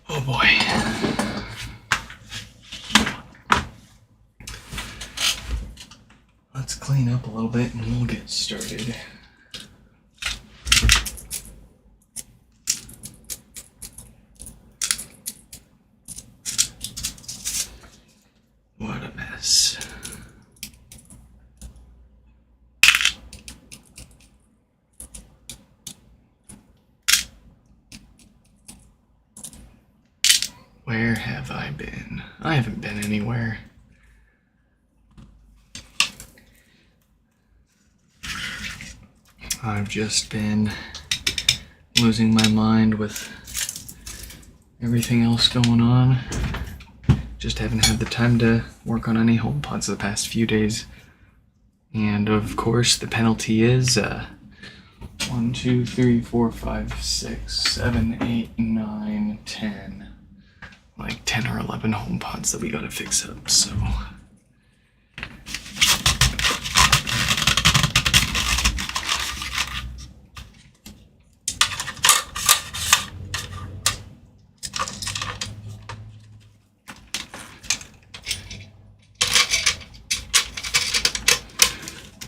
Oh boy. Let's clean up a little bit and we'll get started. What a mess. Where have I been? I haven't been anywhere. I've just been losing my mind with everything else going on. Just haven't had the time to work on any HomePods the past few days. And of course, the penalty is 1, 2, 3, 4, 5, 6, 7, 8, 9, 10. Like 10 or 11 HomePods that we gotta fix up, so.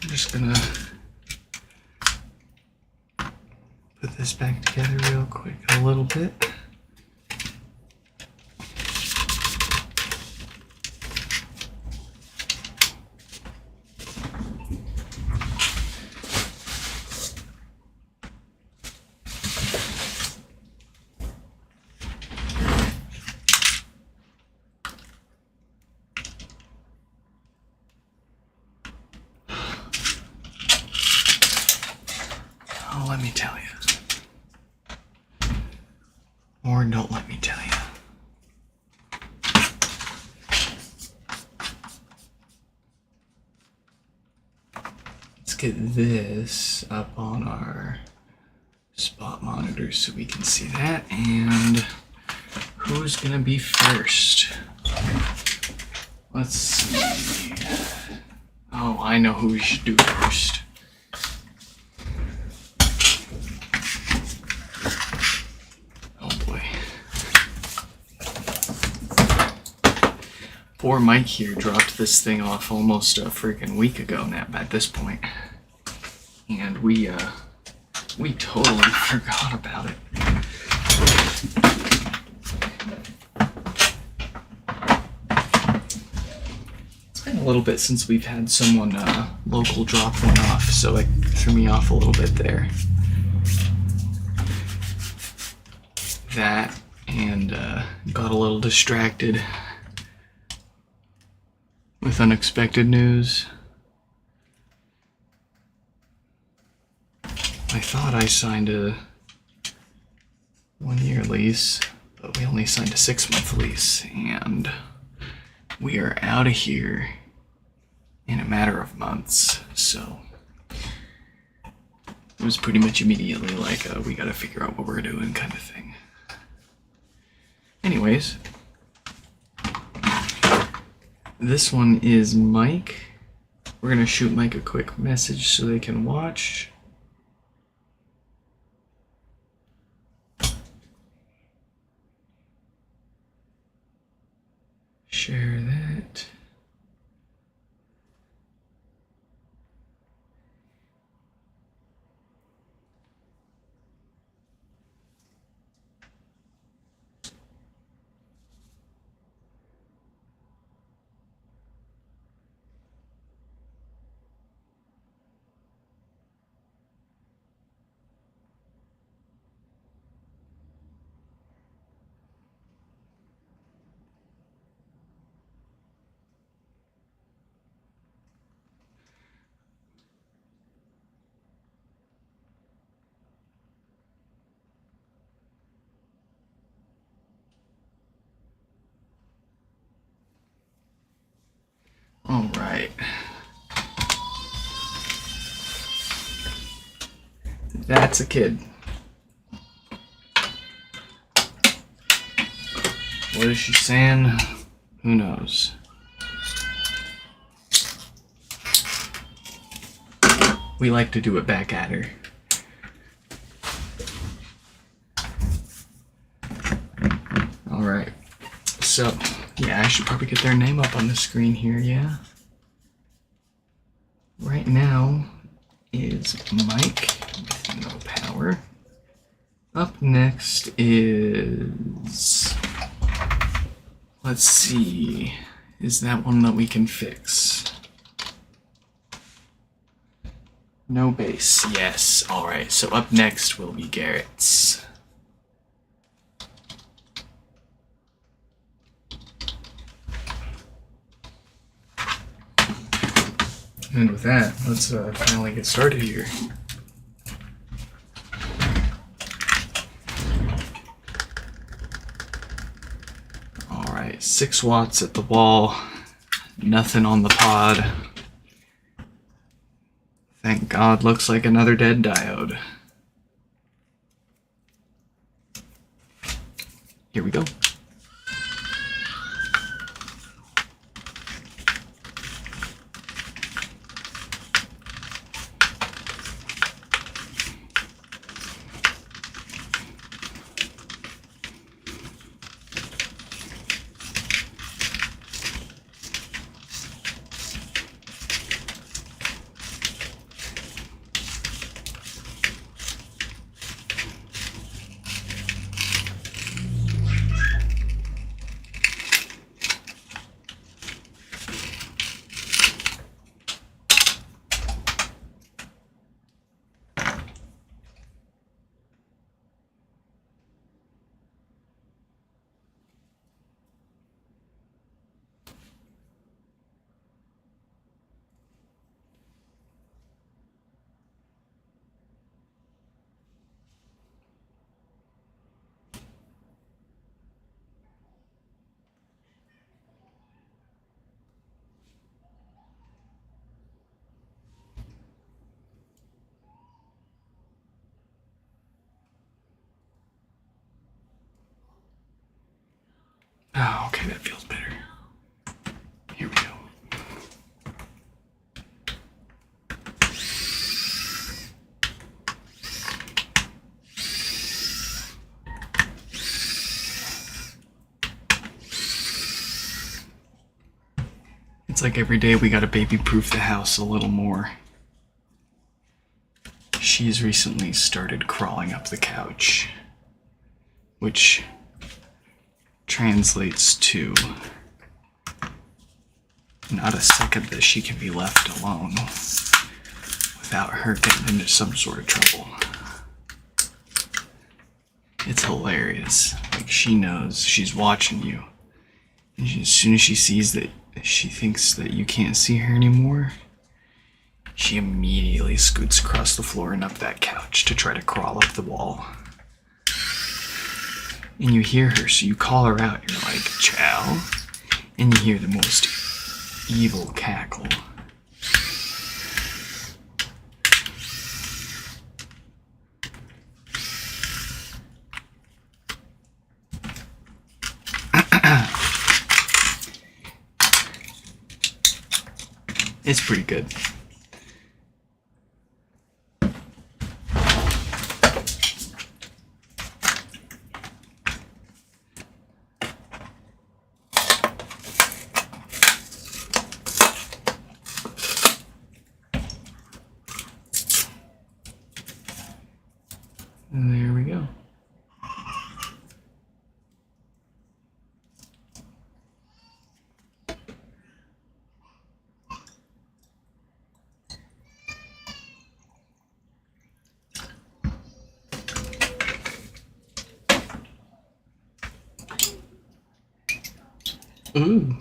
I'm just gonna put this back together real quick a little bit. Oh, let me tell you. Or don't let me tell you. Let's get this up on our spot monitor so we can see that. And who's gonna be first? Let's see. Oh, I know who we should do first. Poor Mike here dropped this thing off almost a freaking week ago now at this point. And we totally forgot about it. It's been a little bit since we've had someone local drop one off, so it threw me off a little bit there. That and got a little distracted with unexpected news. I thought I signed a 1-year lease, but we only signed a 6-month lease, and we are out of here in a matter of months, so it was pretty much immediately like, we gotta figure out what we're doing kind of thing. Anyways, this one is Mike. We're gonna shoot Mike a quick message so they can watch. Share that. All right. That's a kid. What is she saying? Who knows? we like to do it back at her. Alright, so, yeah, I should probably get their name up on the screen here, yeah? Right now is Mike with no power. Up next is, let's see, is that one that we can fix? No bass, yes. Alright, so up next will be Garrett's. And with that, let's finally get started here. Alright, 6 watts at the wall, nothing on the pod. Thank God, looks like another dead diode. Here we go. Oh, okay, that feels better. Here we go. It's like every day we gotta baby-proof the house a little more. She's recently started crawling up the couch, which translates to not a second that she can be left alone without her getting into some sort of trouble. It's hilarious. Like, she knows she's watching you. And as soon as she sees that she thinks that you can't see her anymore, she immediately scoots across the floor and up that couch to try to crawl up the wall. And you hear her, so you call her out. You're like, "Chow," and you hear the most evil cackle. It's pretty good. And there we go. Ooh.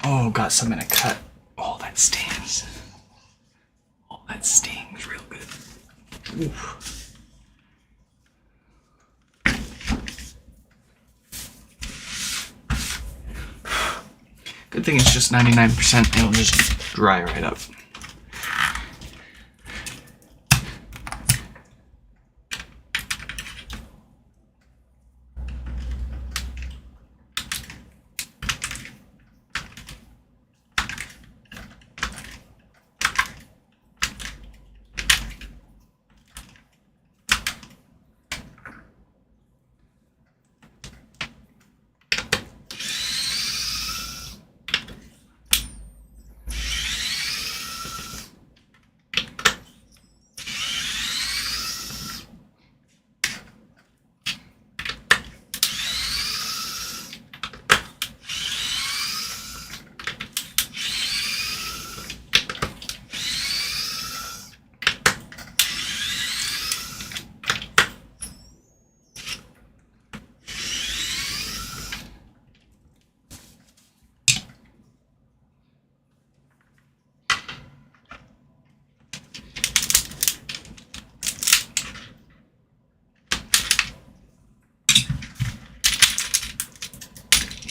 Oh, got some in a cut. Oh, that stings. Oh, that stings real good. Oof. Good thing it's just 99%. It'll just dry right up.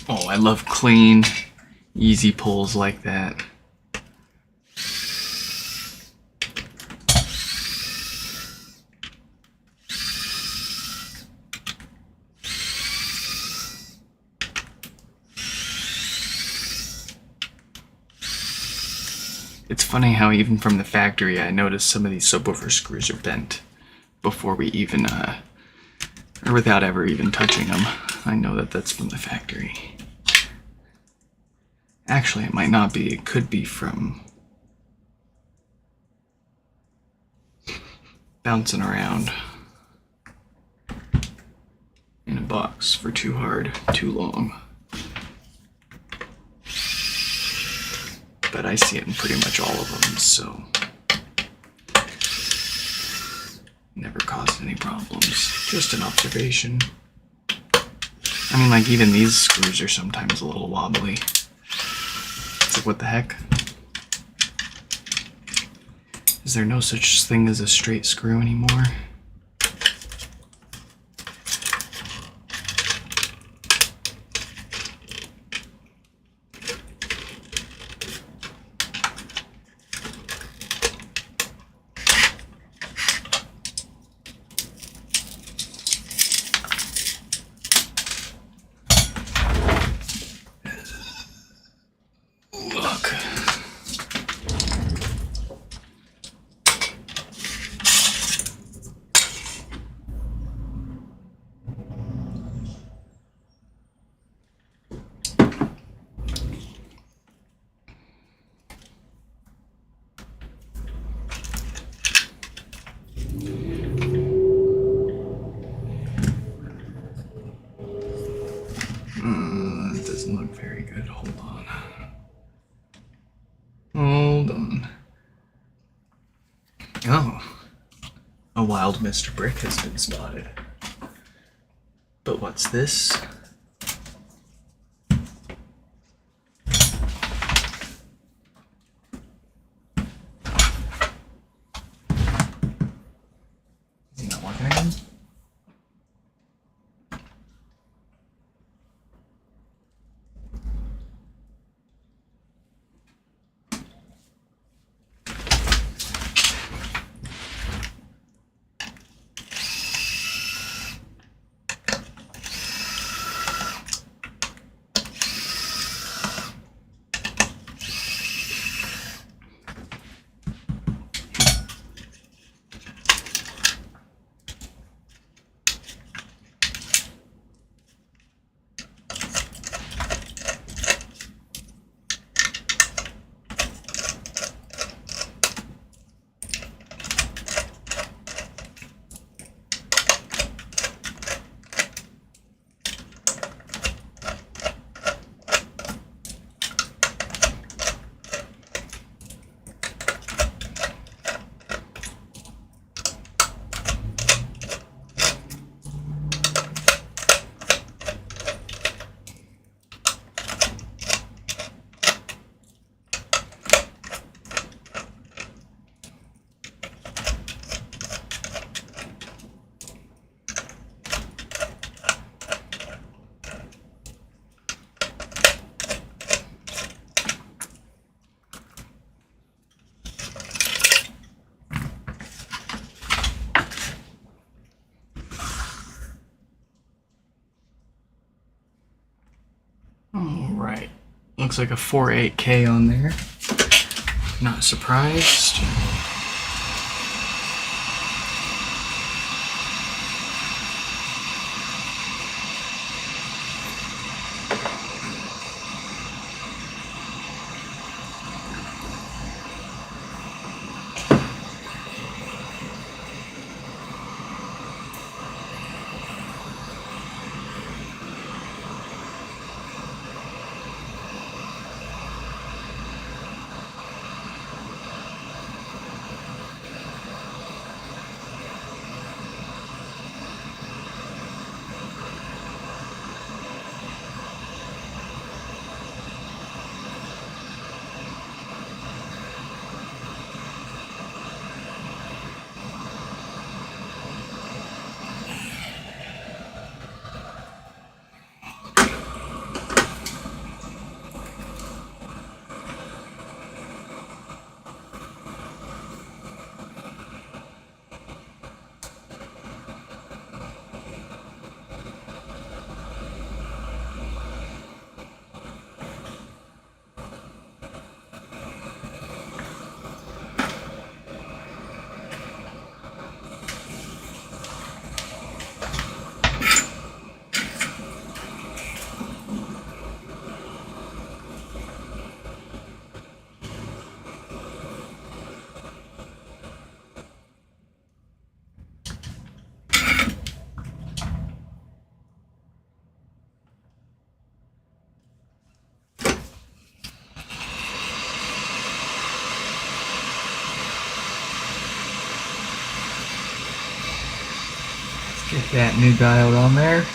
Oh, I love clean, easy pulls like that. It's funny how even from the factory I noticed some of these subwoofer screws are bent before we even, or without ever even touching them. I know that that's from the factory. Actually, it might not be. It could be from bouncing around in a box for too hard, too long. But I see it in pretty much all of them, so never caused any problems. Just an observation. I mean, like, even these screws are sometimes a little wobbly. It's like, what the heck? Is there no such thing as a straight screw anymore? Look. That doesn't look very good. Hold on. Hold on. Oh. A wild Mr. Brick has been spotted. But what's this? Is he not working again? Alright. Looks like a 4.8K on there. Not surprised. Get that new diode on there.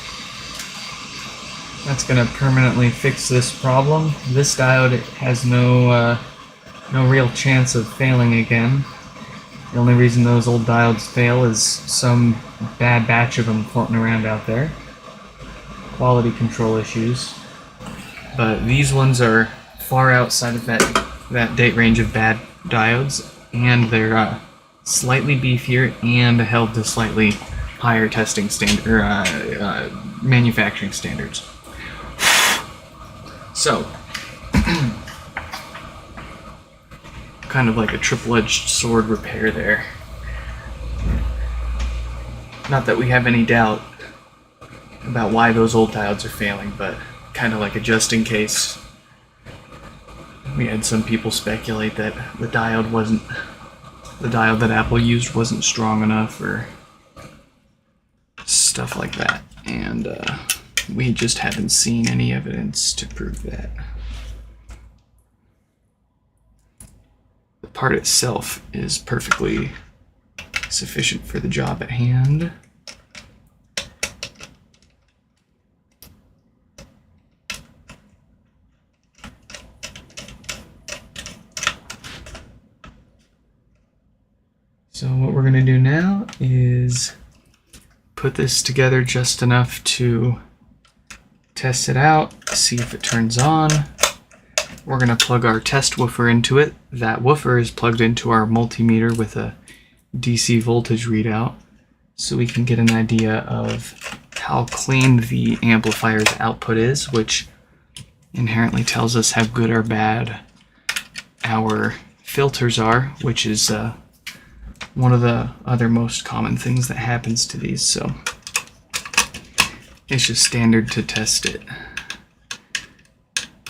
That's going to permanently fix this problem. This diode has no real chance of failing again. The only reason those old diodes fail is some bad batch of them floating around out there. Quality control issues. But these ones are far outside of that date range of bad diodes, and they're slightly beefier and held to slightly higher testing standard manufacturing standards. So, kind of like a triple-edged sword repair there. Not that we have any doubt about why those old diodes are failing, but kind of like a just in case. We had some people speculate that the diode that Apple used wasn't strong enough, or stuff like that, and we just haven't seen any evidence to prove that. The part itself is perfectly sufficient for the job at hand. So what we're going to do now is put this together just enough to test it out, see if it turns on. We're going to plug our test woofer into it. That woofer is plugged into our multimeter with a DC voltage readout, so we can get an idea of how clean the amplifier's output is, which inherently tells us how good or bad our filters are, which is one of the other most common things that happens to these. So it's just standard to test it,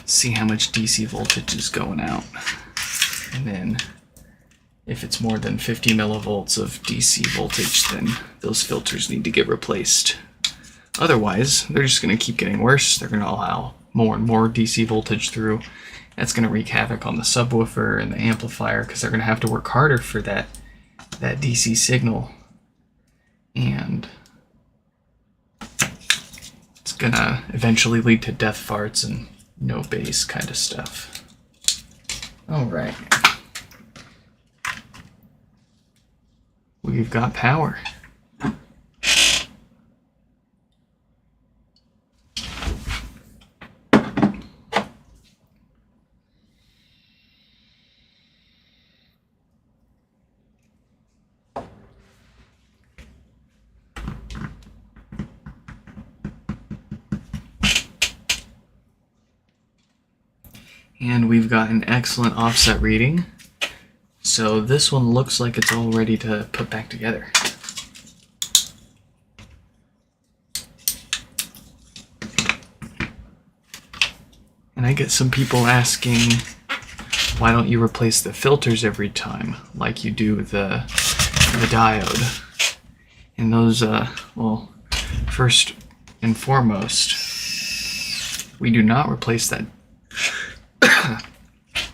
see how much DC voltage is going out, and then if it's more than 50 millivolts of DC voltage, then those filters need to get replaced. Otherwise, they're just going to keep getting worse. They're going to allow more and more DC voltage through. That's going to wreak havoc on the subwoofer and the amplifier, because they're going to have to work harder for that DC signal, and it's going to eventually lead to death farts and no bass kind of stuff. Alright. We've got power. And we've got an excellent offset reading. So this one looks like it's all ready to put back together. And I get some people asking, why don't you replace the filters every time like you do the diode? And those, well, first and foremost, we do not replace that.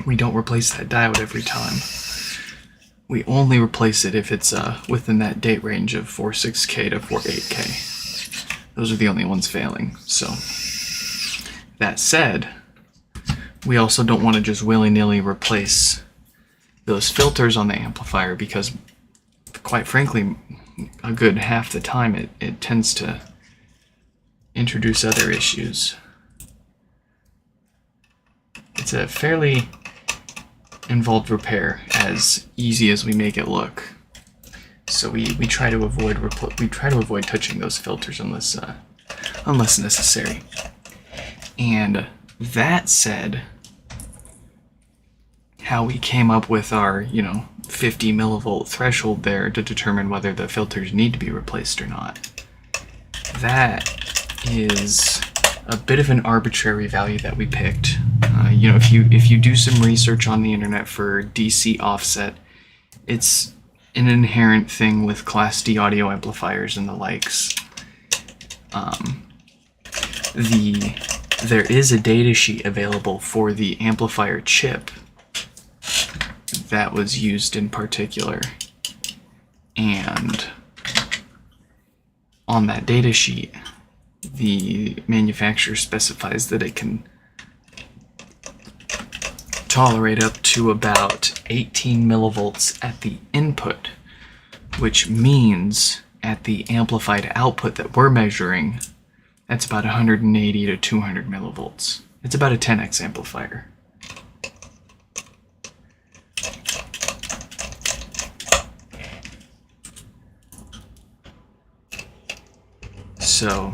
We don't replace that diode every time. We only replace it if it's within that date range of 46K to 48K. Those are the only ones failing. So, that said, we also don't want to just willy-nilly replace those filters on the amplifier, because, quite frankly, a good half the time it tends to introduce other issues. It's a fairly involved repair, as easy as we make it look. So we try to avoid touching those filters unless necessary. And that said, how we came up with our 50 millivolt threshold there to determine whether the filters need to be replaced or not, that is a bit of an arbitrary value that we picked. If you do some research on the internet for DC offset, it's an inherent thing with Class D audio amplifiers and the likes. There is a datasheet available for the amplifier chip that was used in particular, and on that data sheet, the manufacturer specifies that it can tolerate up to about 18 millivolts at the input, which means at the amplified output that we're measuring, that's about 180 to 200 millivolts. It's about a 10x amplifier. So,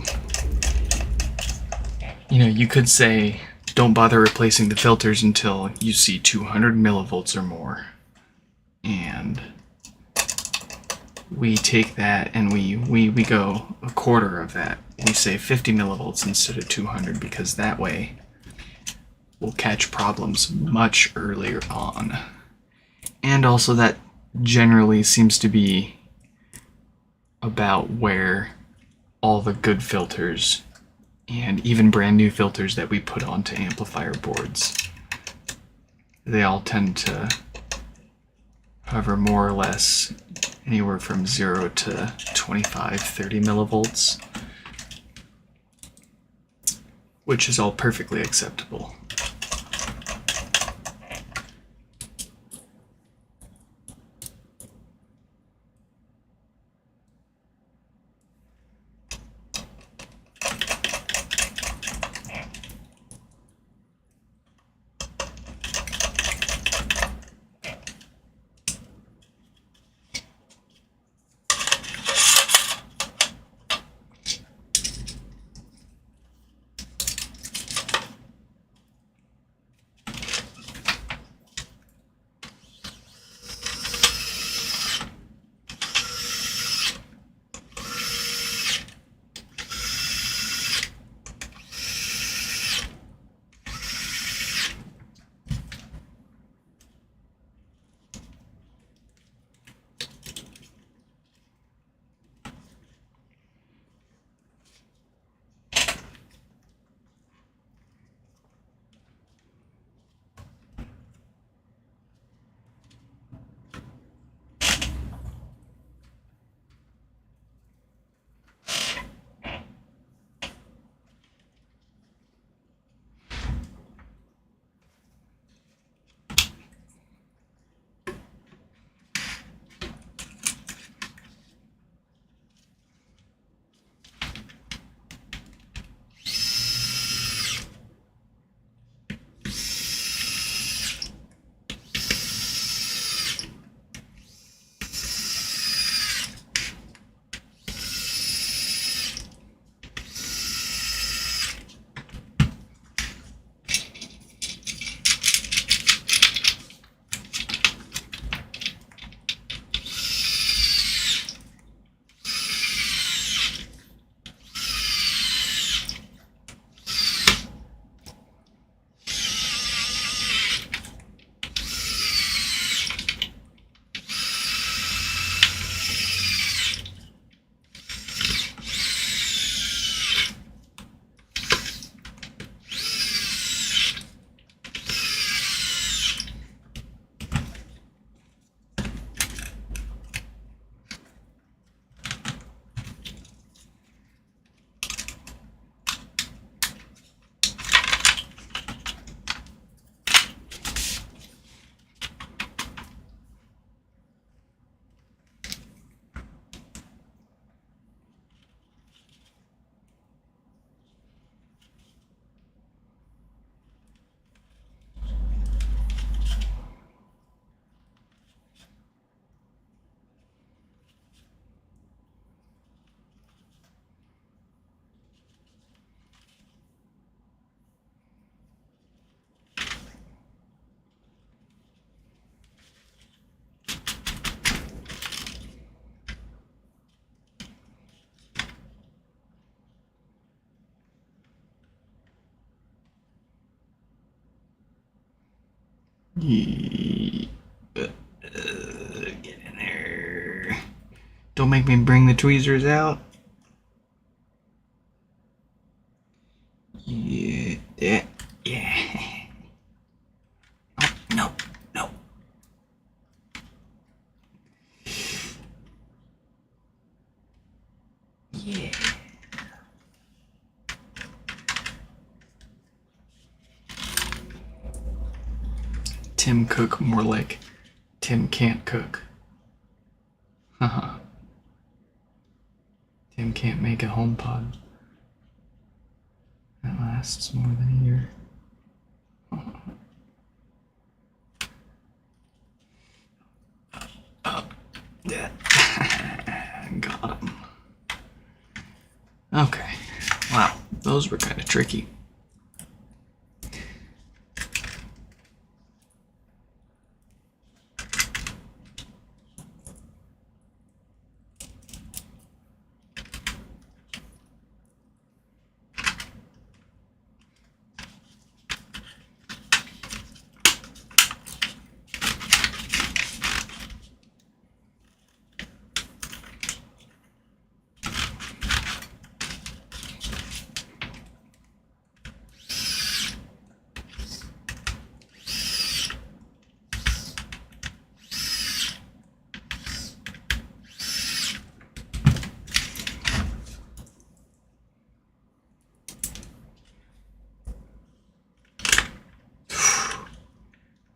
you could say, don't bother replacing the filters until you see 200 millivolts or more. And we take that and we go a quarter of that. We say 50 millivolts instead of 200 because that way we'll catch problems much earlier on. And also that generally seems to be about where all the good filters and even brand new filters that we put onto amplifier boards, they all tend to hover more or less anywhere from 0 to 25, 30 millivolts, which is all perfectly acceptable. Get in there. Don't make me bring the tweezers out. Yeah. Oh, no. Yeah. Tim Cook, more like Tim can't cook. Haha. Tim can't make a HomePod that lasts more than a year. Yeah. Got him. Okay. Wow, those were kind of tricky.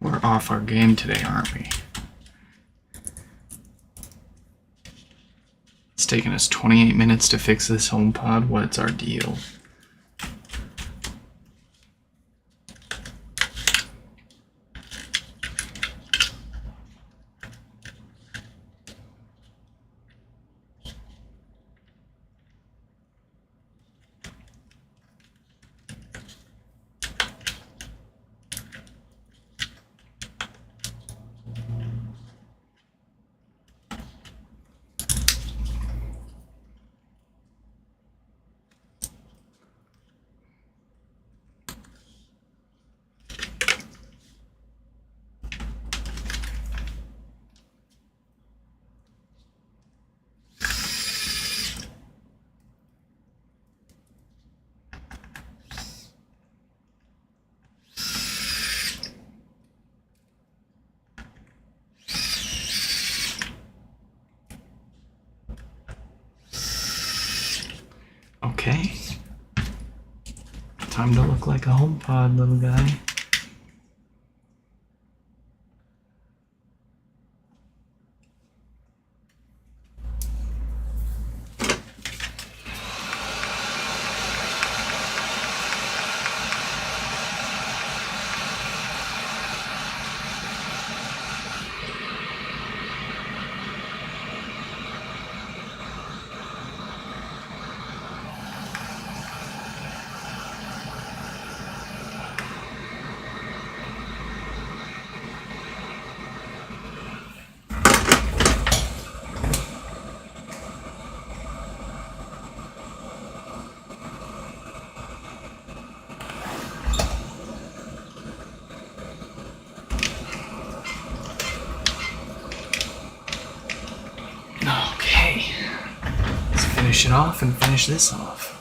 We're off our game today, aren't we? It's taken us 28 minutes to fix this HomePod. What's our deal? Okay. Time to look like a HomePod, little guy. Okay. Let's finish it off and finish this off.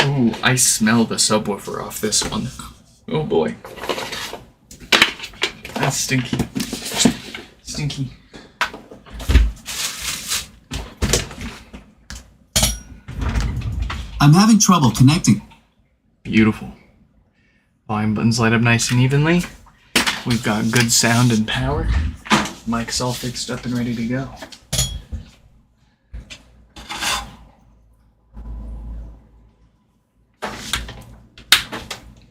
Ooh, I smell the subwoofer off this one. Oh boy. That's stinky. Stinky. I'm having trouble connecting. Beautiful. Volume buttons light up nice and evenly. We've got good sound and power. Mic's all fixed up and ready to go.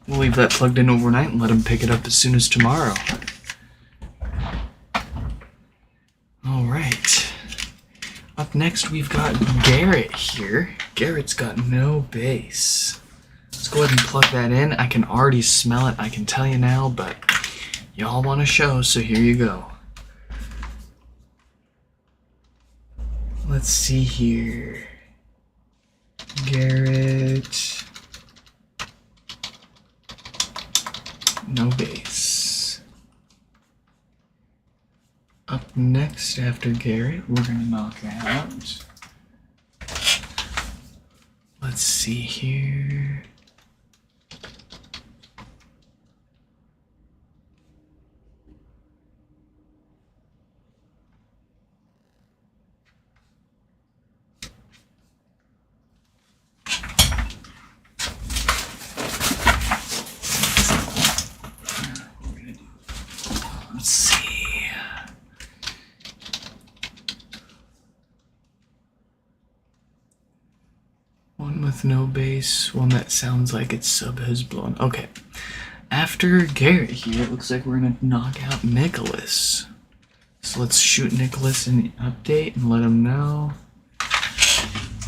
We'll leave that plugged in overnight and let him pick it up as soon as tomorrow. Alright. Up next we've got Garrett here. Garrett's got no bass. Let's go ahead and plug that in. I can already smell it, I can tell you now, but y'all want a show, so here you go. let's see here. Garrett. No bass. Up next after Garrett, we're gonna knock out. Let's see here. Let's see. One with no bass, one that sounds like its sub has blown. Okay. After Garrett here, it looks like we're gonna knock out Nicholas. So let's shoot Nicholas in the update and let him know.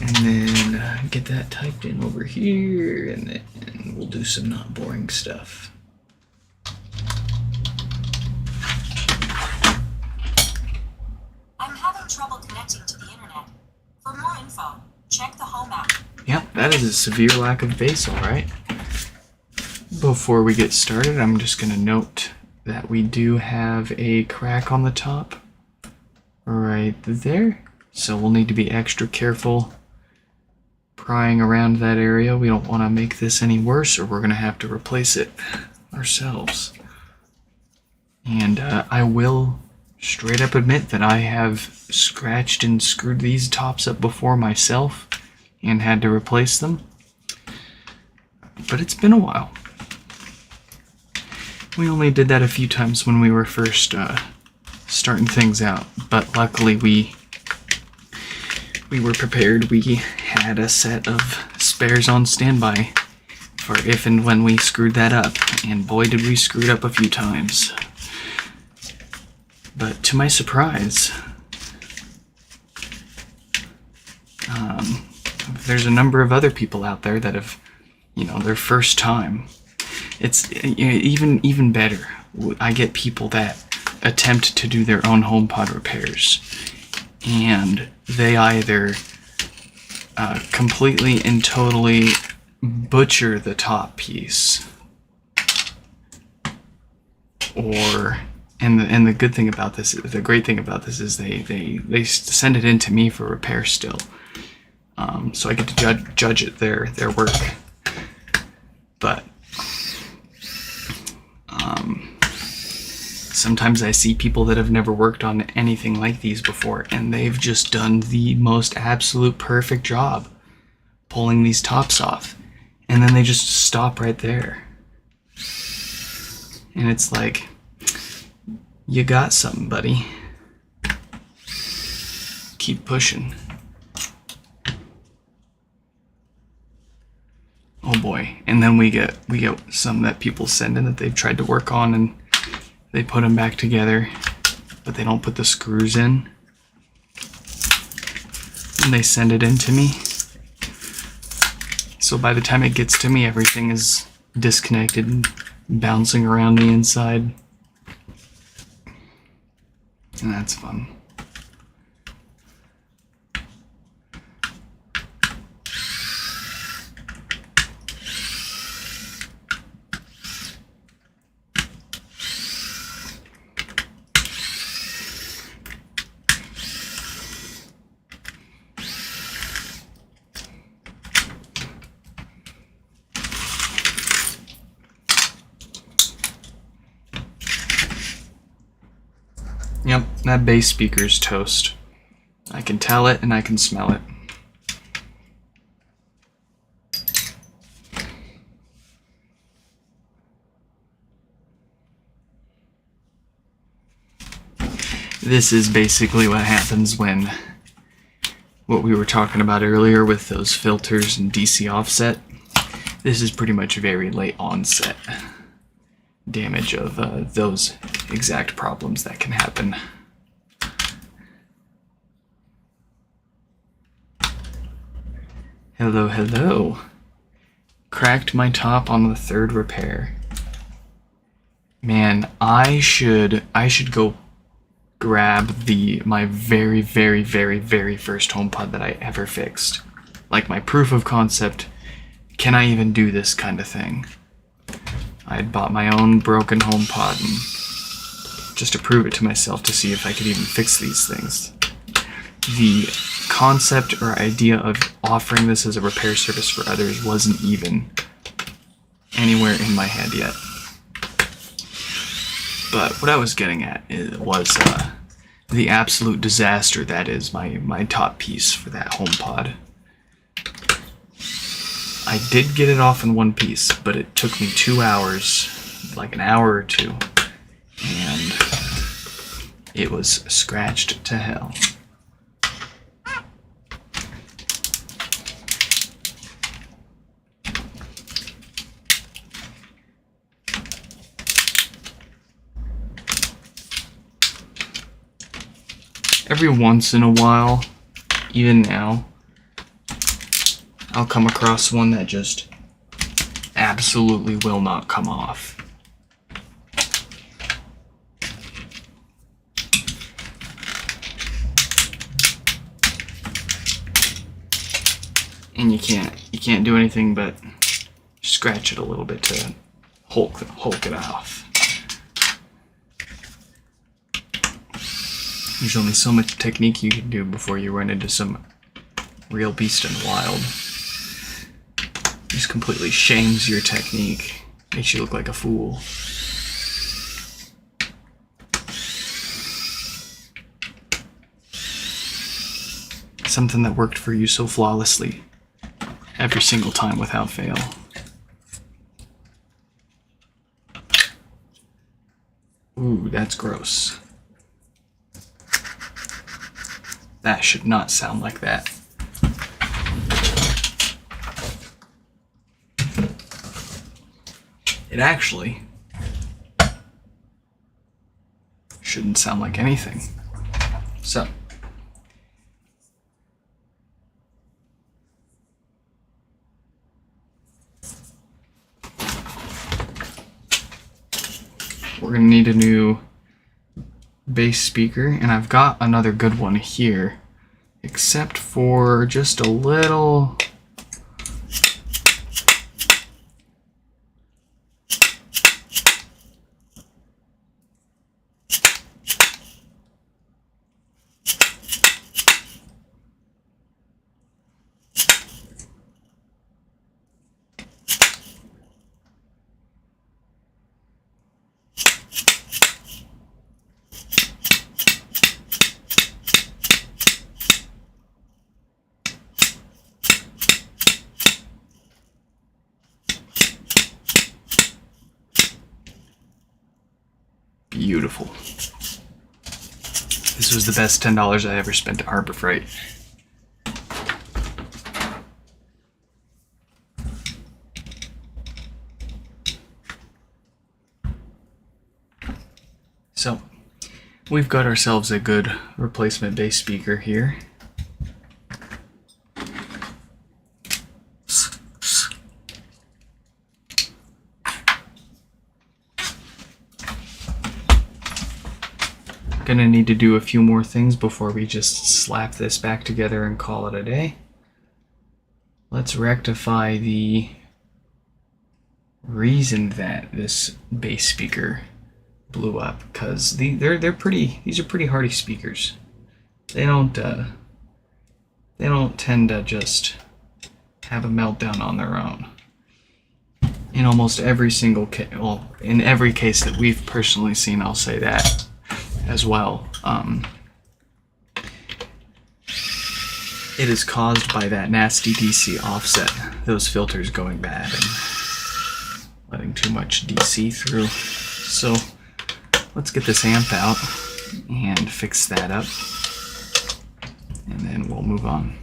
And then get that typed in over here, and then we'll do some not boring stuff. I'm having trouble connecting to the internet. For more info, check the home app. Yep, that is a severe lack of bass, alright. Before we get started, I'm just going to note that we do have a crack on the top right there. So we'll need to be extra careful prying around that area. We don't want to make this any worse, or we're going to have to replace it ourselves. And I will straight up admit that I have scratched and screwed these tops up before myself and had to replace them. But it's been a while. We only did that a few times when we were first starting things out, but luckily we were prepared. We had a set of spares on standby for if and when we screwed that up, and boy did we screw it up a few times. But to my surprise, there's a number of other people out there that have, their first time. It's even better. I get people that attempt to do their own HomePod repairs, and they either completely and totally butcher the top piece, or and the good thing about this, the great thing about this is they send it in to me for repair still, so I get to judge it their work. But sometimes I see people that have never worked on anything like these before, and they've just done the most absolute perfect job pulling these tops off, and then they just stop right there. And it's like, you got something, buddy. Keep pushing. Oh boy. And then we get some that people send in that they've tried to work on, and they put them back together, but they don't put the screws in. And they send it in to me. So by the time it gets to me, everything is disconnected and bouncing around the inside. And that's fun. Yep, that bass speaker's toast. I can tell it and I can smell it. This is basically what happens when what we were talking about earlier with those filters and DC offset. This is pretty much very late onset damage of those exact problems that can happen. Hello, hello. Cracked my top on the third repair. Man, I should go grab my very, very, very, very first HomePod that I ever fixed. Like my proof of concept, can I even do this kind of thing? I had bought my own broken HomePod and just to prove it to myself to see if I could even fix these things. The concept or idea of offering this as a repair service for others wasn't even anywhere in my head yet. But what I was getting at was the absolute disaster that is my top piece for that HomePod. I did get it off in one piece, but it took me 2 hours, like an hour or two, and it was scratched to hell. Every once in a while, even now, I'll come across one that just absolutely will not come off. And you can't do anything but scratch it a little bit to hulk it off. There's only so much technique you can do before you run into some real beast in the wild. Just completely shames your technique, makes you look like a fool. Something that worked for you so flawlessly every single time without fail. Ooh, that's gross. That should not sound like that. It actually shouldn't sound like anything. So, we're gonna need a new bass speaker, and I've got another good one here, except for just a little beautiful. This was the best $10 I ever spent at Harbor Freight. So, we've got ourselves a good replacement bass speaker here. Gonna need to do a few more things before we just slap this back together and call it a day. Let's rectify the reason that this bass speaker blew up, because these are pretty hardy speakers. They don't tend to just have a meltdown on their own. In almost every single case, well, in every case that we've personally seen, I'll say that as well. It is caused by that nasty DC offset, those filters going bad and letting too much DC through. So let's get this amp out and fix that up, and then we'll move on.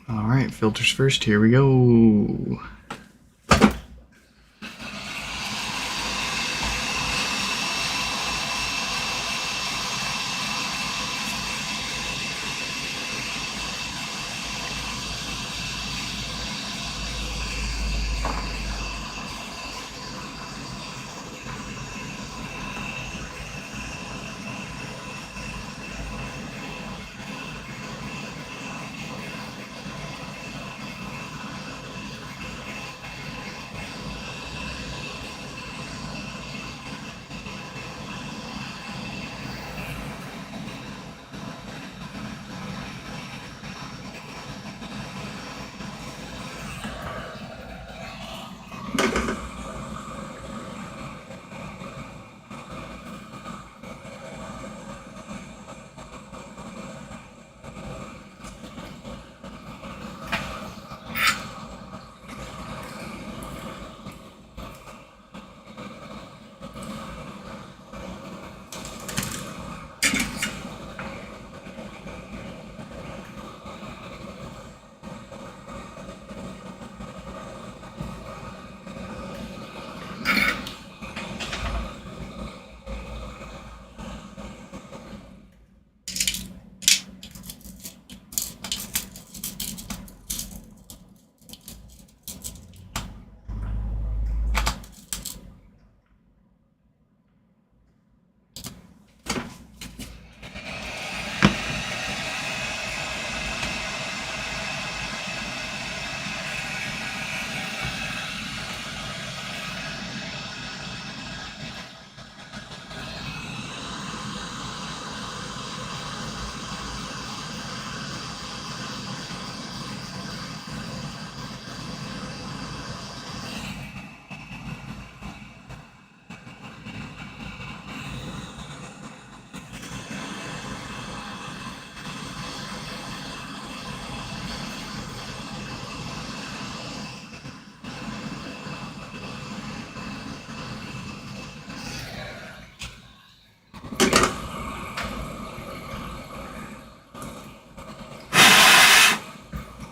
Alright, filters first, here we go.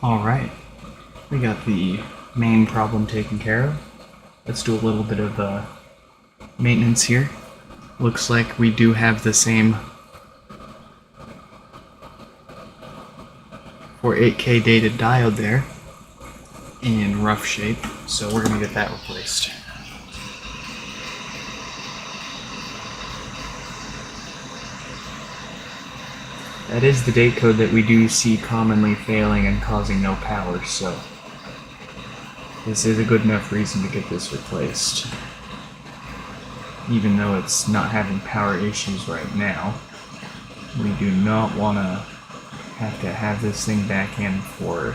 Alright, we got the main problem taken care of. Let's do a little bit of maintenance here. Looks like we do have the same 48K dated diode there in rough shape, so we're going to get that replaced. That is the date code that we do see commonly failing and causing no power, so this is a good enough reason to get this replaced. Even though it's not having power issues right now, we do not want to have this thing back in for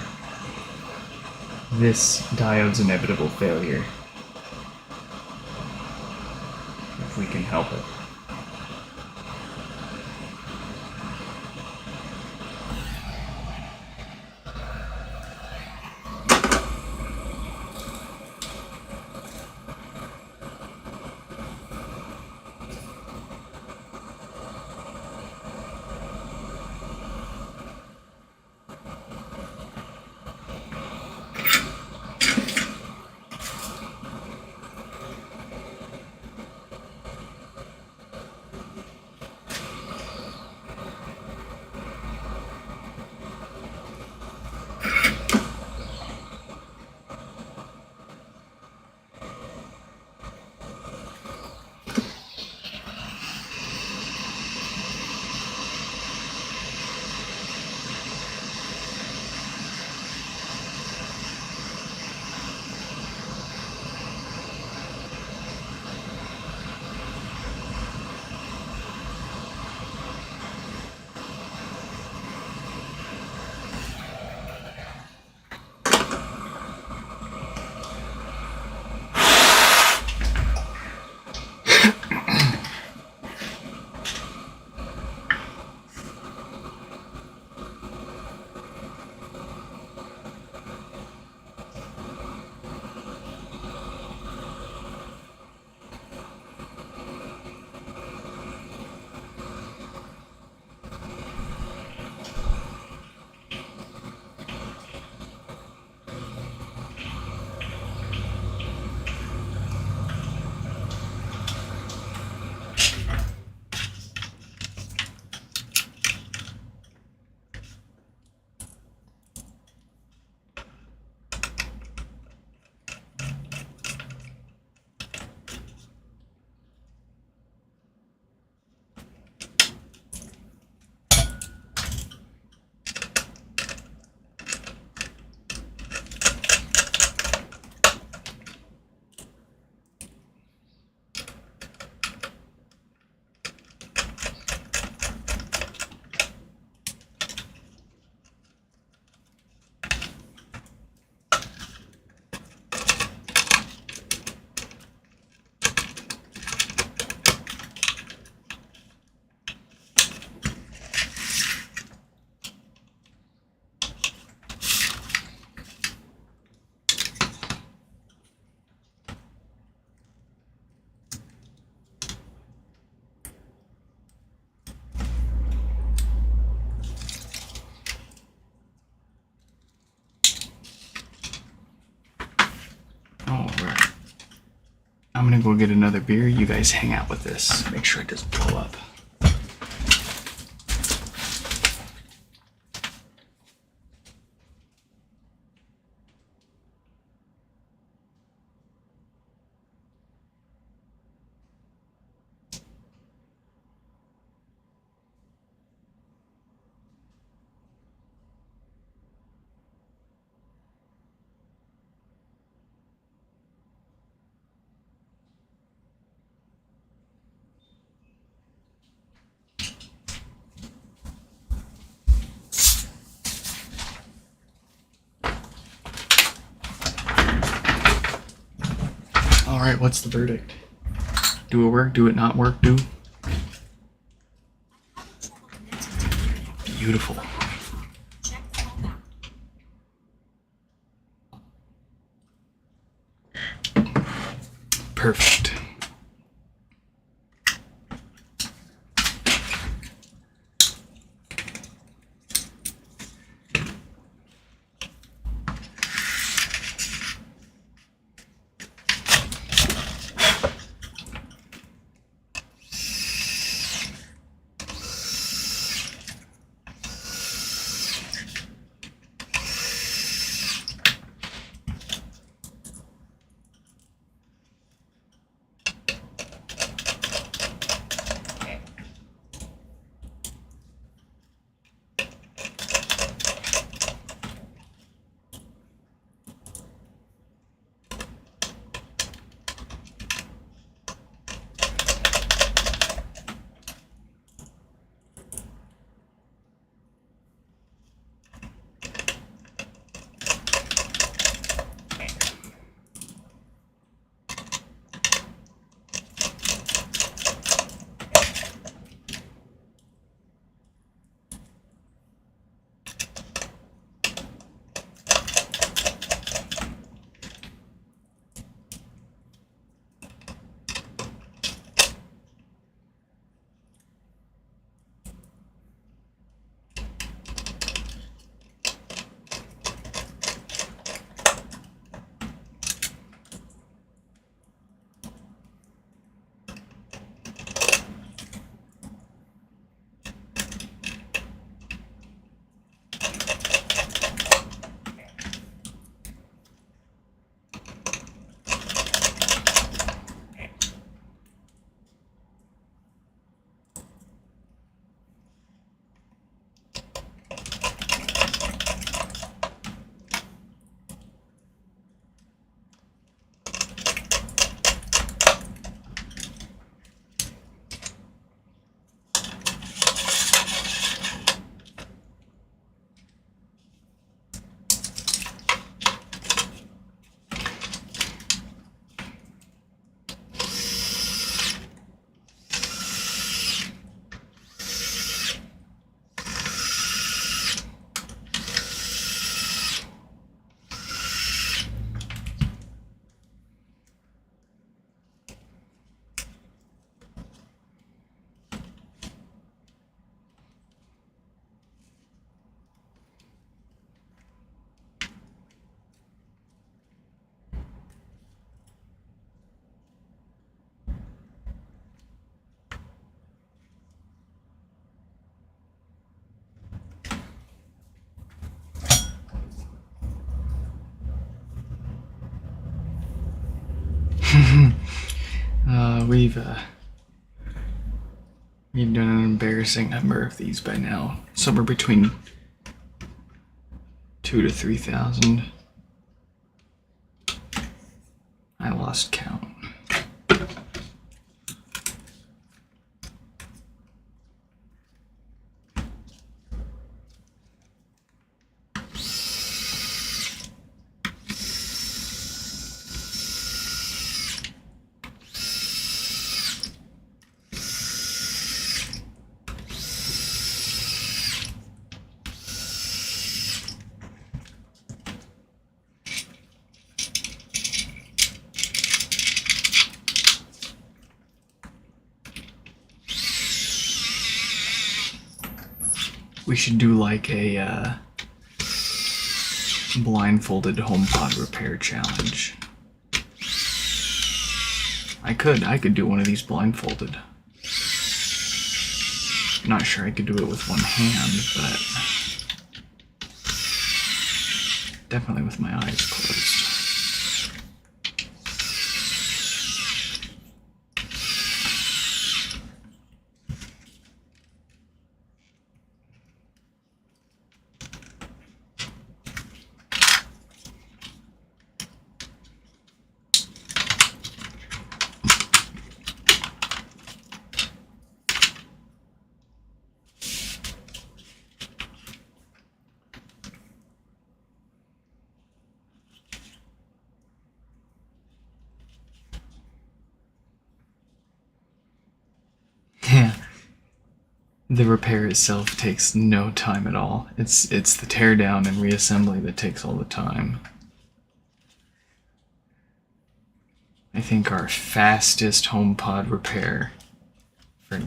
this diode's inevitable failure, if we can help it. I'm gonna go get another beer. You guys hang out with this. Make sure it doesn't blow up. All right, what's the verdict? Do it work? Do it not work? Do? Beautiful. Check the home app. Perfect. We've done an embarrassing number of these by now. Somewhere between 2,000 to 3,000. I lost count. We should do like a blindfolded HomePod repair challenge. I could do one of these blindfolded. Not sure I could do it with one hand, but definitely with my eyes closed. Yeah. The repair itself takes no time at all. It's the teardown and reassembly that takes all the time. I think our fastest HomePod repair for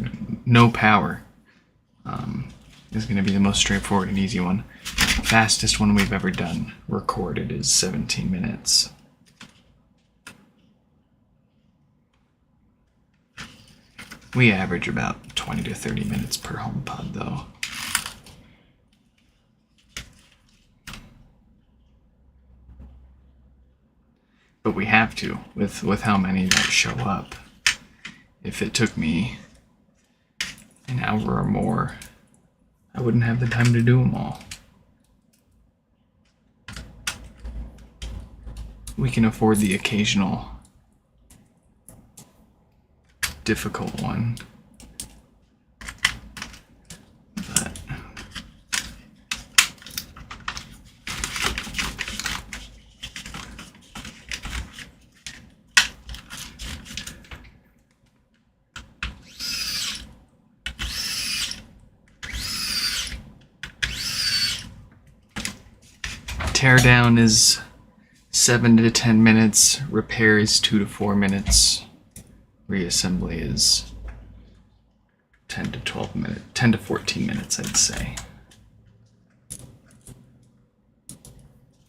no power is going to be the most straightforward and easy one. Fastest one we've ever done recorded is 17 minutes. We average about 20 to 30 minutes per HomePod though. But we have to, with how many that show up. If it took me an hour or more, I wouldn't have the time to do them all. We can afford the occasional difficult one. But teardown is 7 to 10 minutes, repair is 2 to 4 minutes, reassembly is 10 to 14 minutes, I'd say.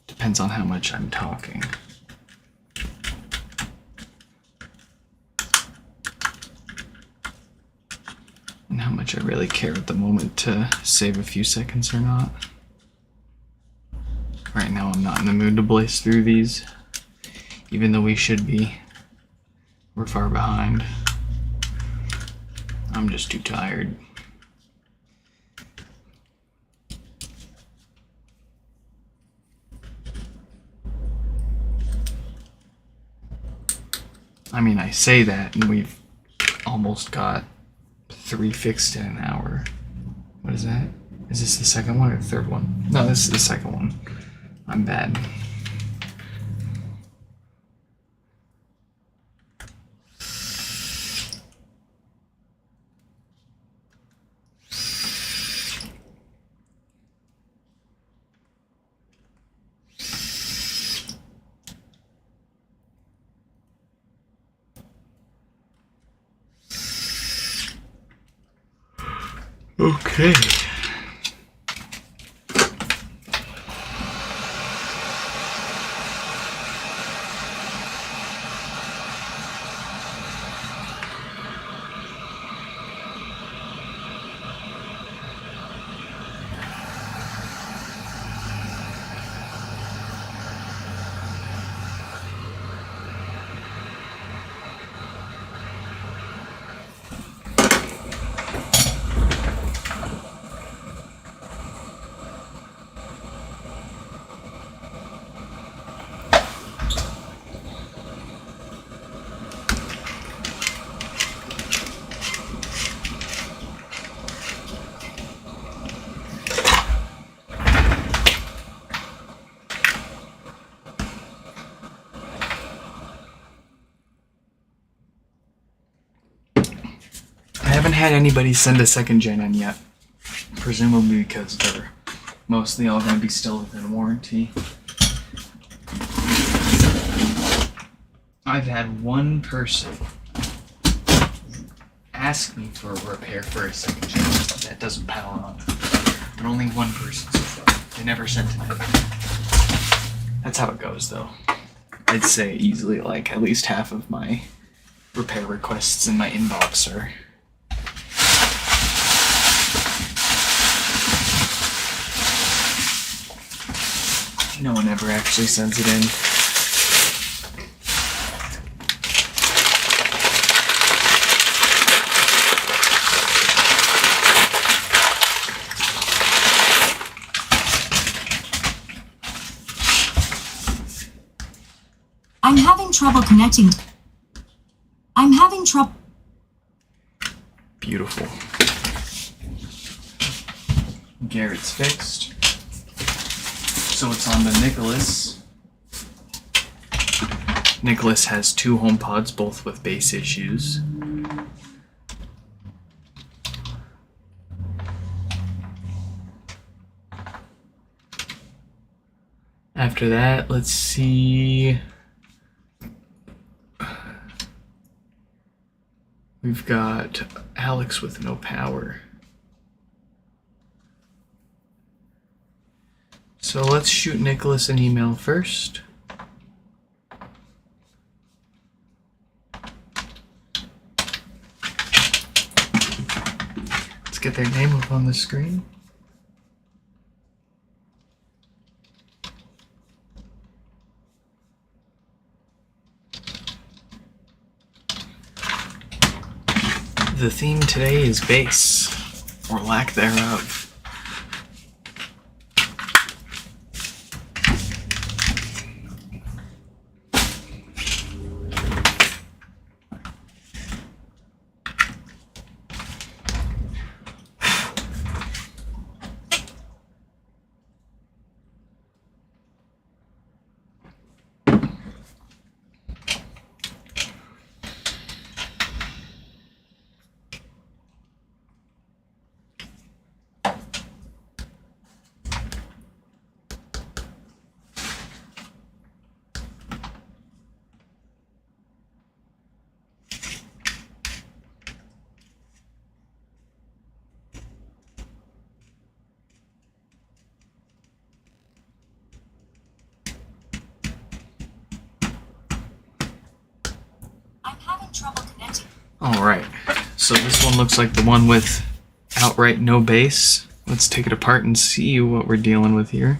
Depends on how much I'm talking. And how much I really care at the moment to save a few seconds or not. Right now I'm not in the mood to blaze through these, even though we should be. We're far behind. I'm just too tired. I mean, I say that and we've almost got 3 fixed in an hour. What is that? Is this the second one or the third one? No, this is the second one. I'm bad. Okay. I haven't had anybody send a second gen in yet, presumably because they're mostly all going to be still within warranty. I've had one person ask me for a repair for a second gen that doesn't power on, but only one person so far. They never sent it in. That's how it goes though. I'd say easily like at least half of my repair requests in my inbox are no one ever actually sends it in. I'm having trouble connecting. I'm having trouble. Beautiful. Garrett's fixed. So it's on to Nicholas. Nicholas has 2 HomePods, both with bass issues. After that, let's see. We've got Alex with no power. So let's shoot Nicholas an email first. Let's get their name up on the screen. The theme today is bass, or lack thereof. I'm having trouble connecting. Alright, so this one looks like the one with outright no bass. Let's take it apart and see what we're dealing with here.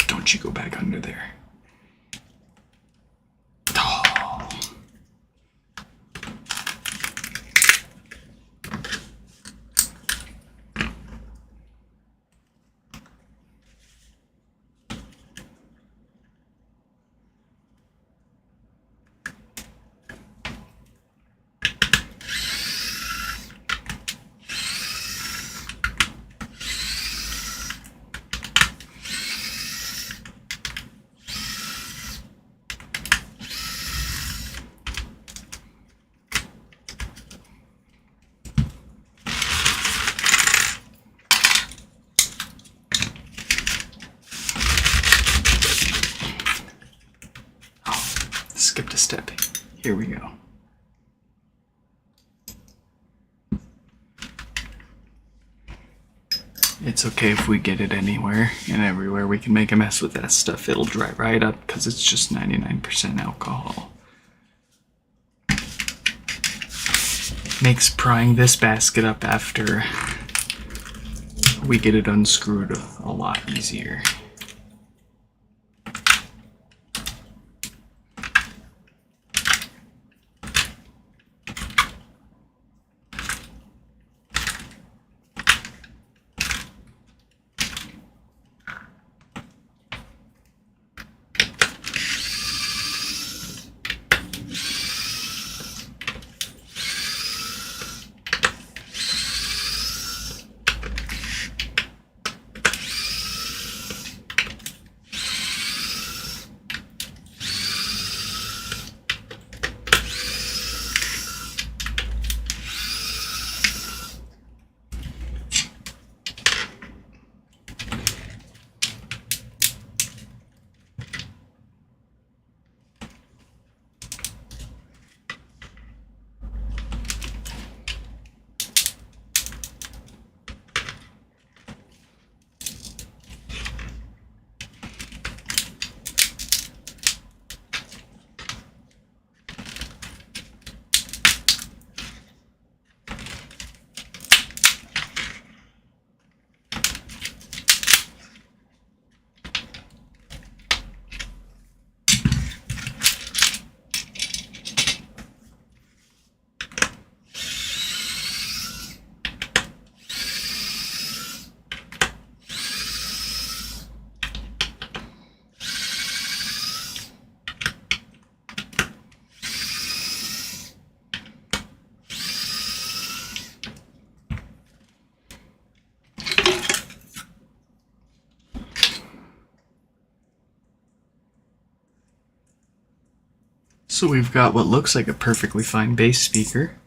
Don't you go back under there. Oh. Skipped a step. Here we go. It's okay if we get it anywhere and everywhere. We can make a mess with that stuff. It'll dry right up because it's just 99% alcohol. Makes prying this basket up after we get it unscrewed a lot easier. So we've got what looks like a perfectly fine bass speaker.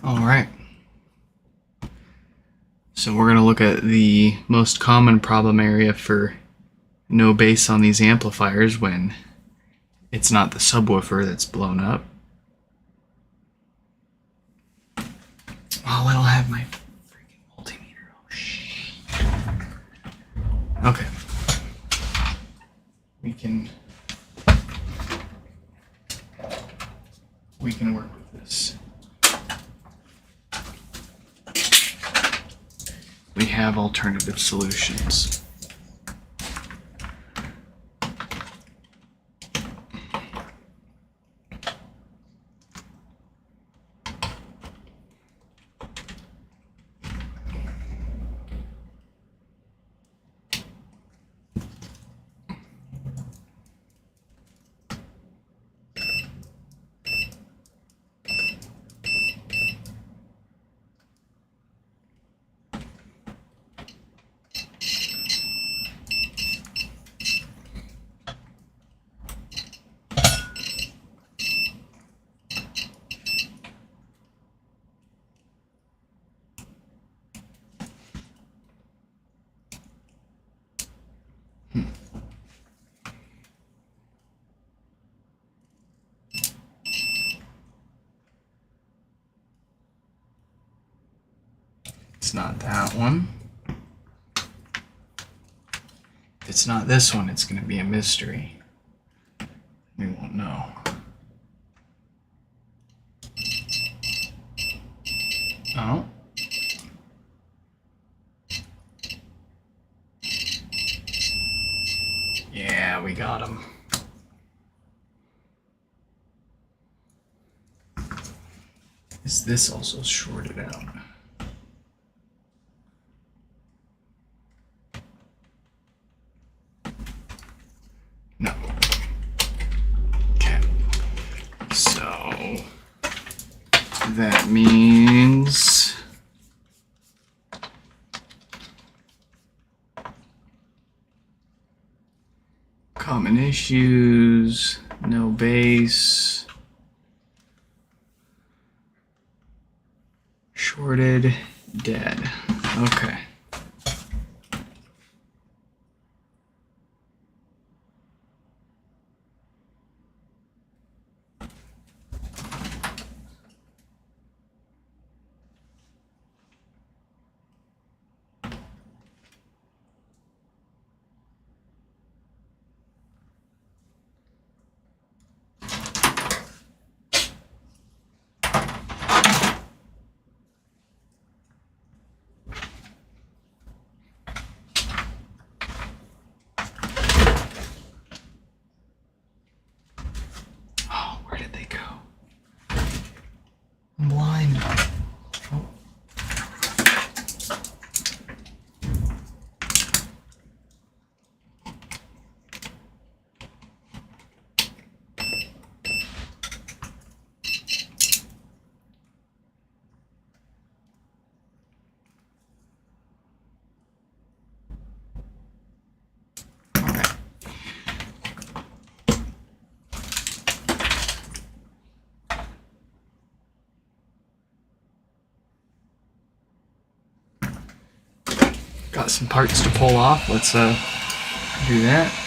All right. So we're going to look at the most common problem area for no bass on these amplifiers when it's not the subwoofer that's blown up. Oh, I don't have my freaking multimeter. Oh, shit. Okay. We can work with this. We have alternative solutions. It's not that one. If it's not this one, it's going to be a mystery. We won't know. Oh. Yeah, we got him. Is this also shorted out? No. Okay. So that means common issues, no bass, shorted, dead. Okay. got some parts to pull off. Let's do that.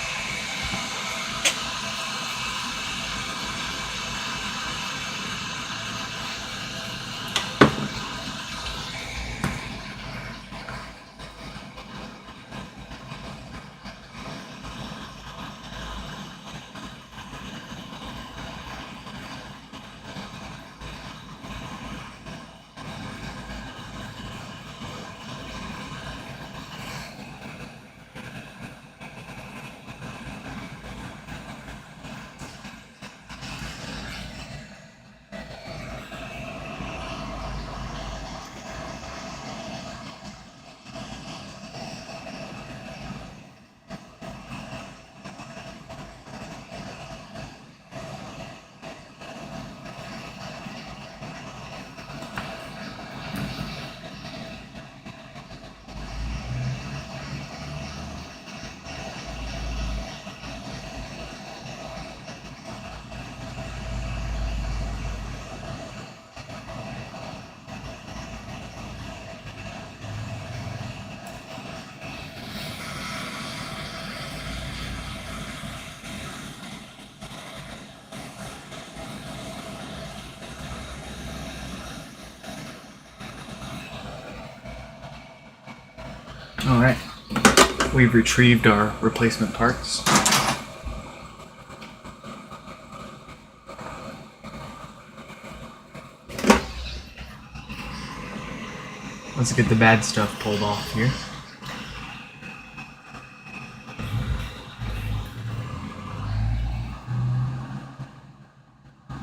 Alright, we've retrieved our replacement parts. Let's get the bad stuff pulled off here.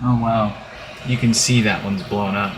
Oh wow, you can see that one's blown up.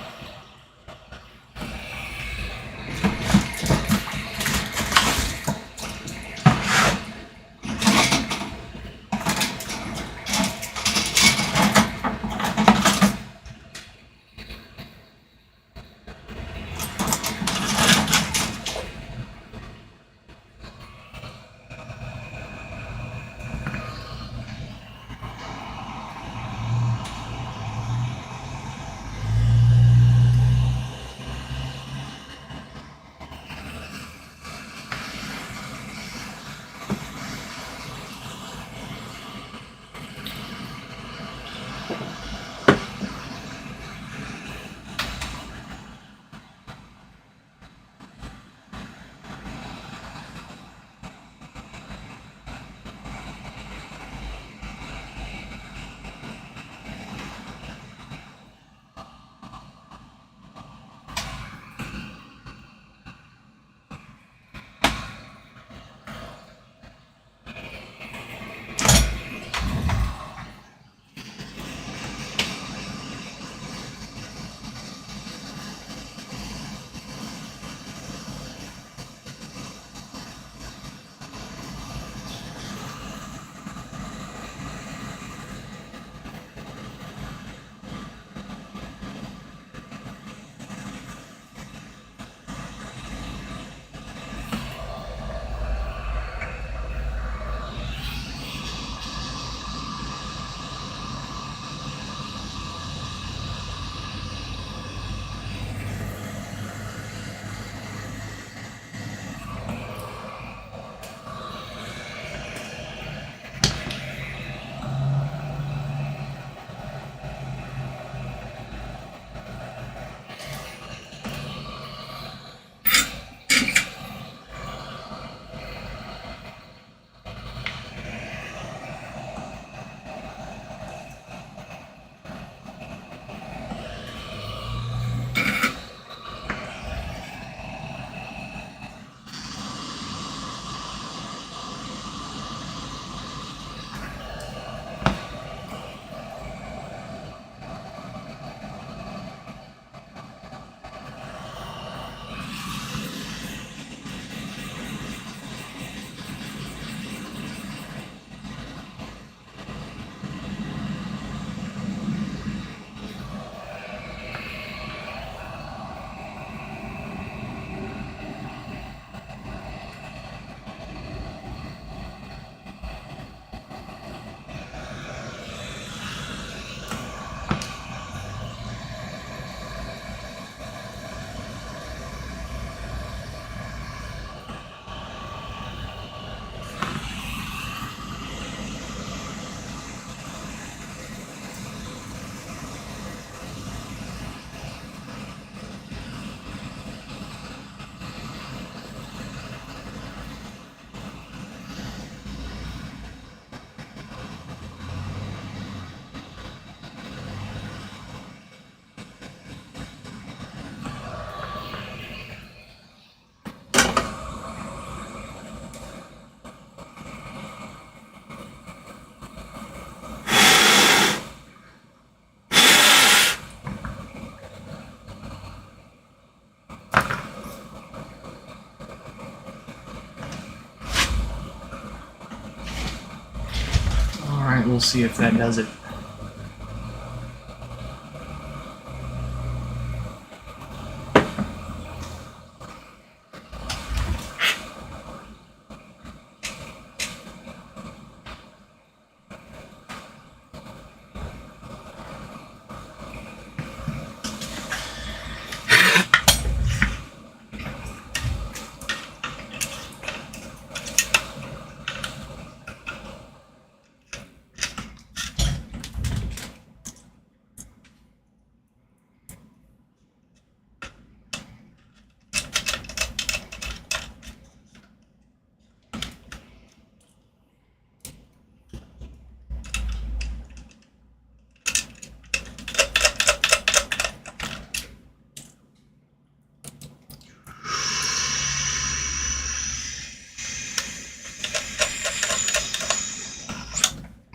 Alright, we'll see if that does it.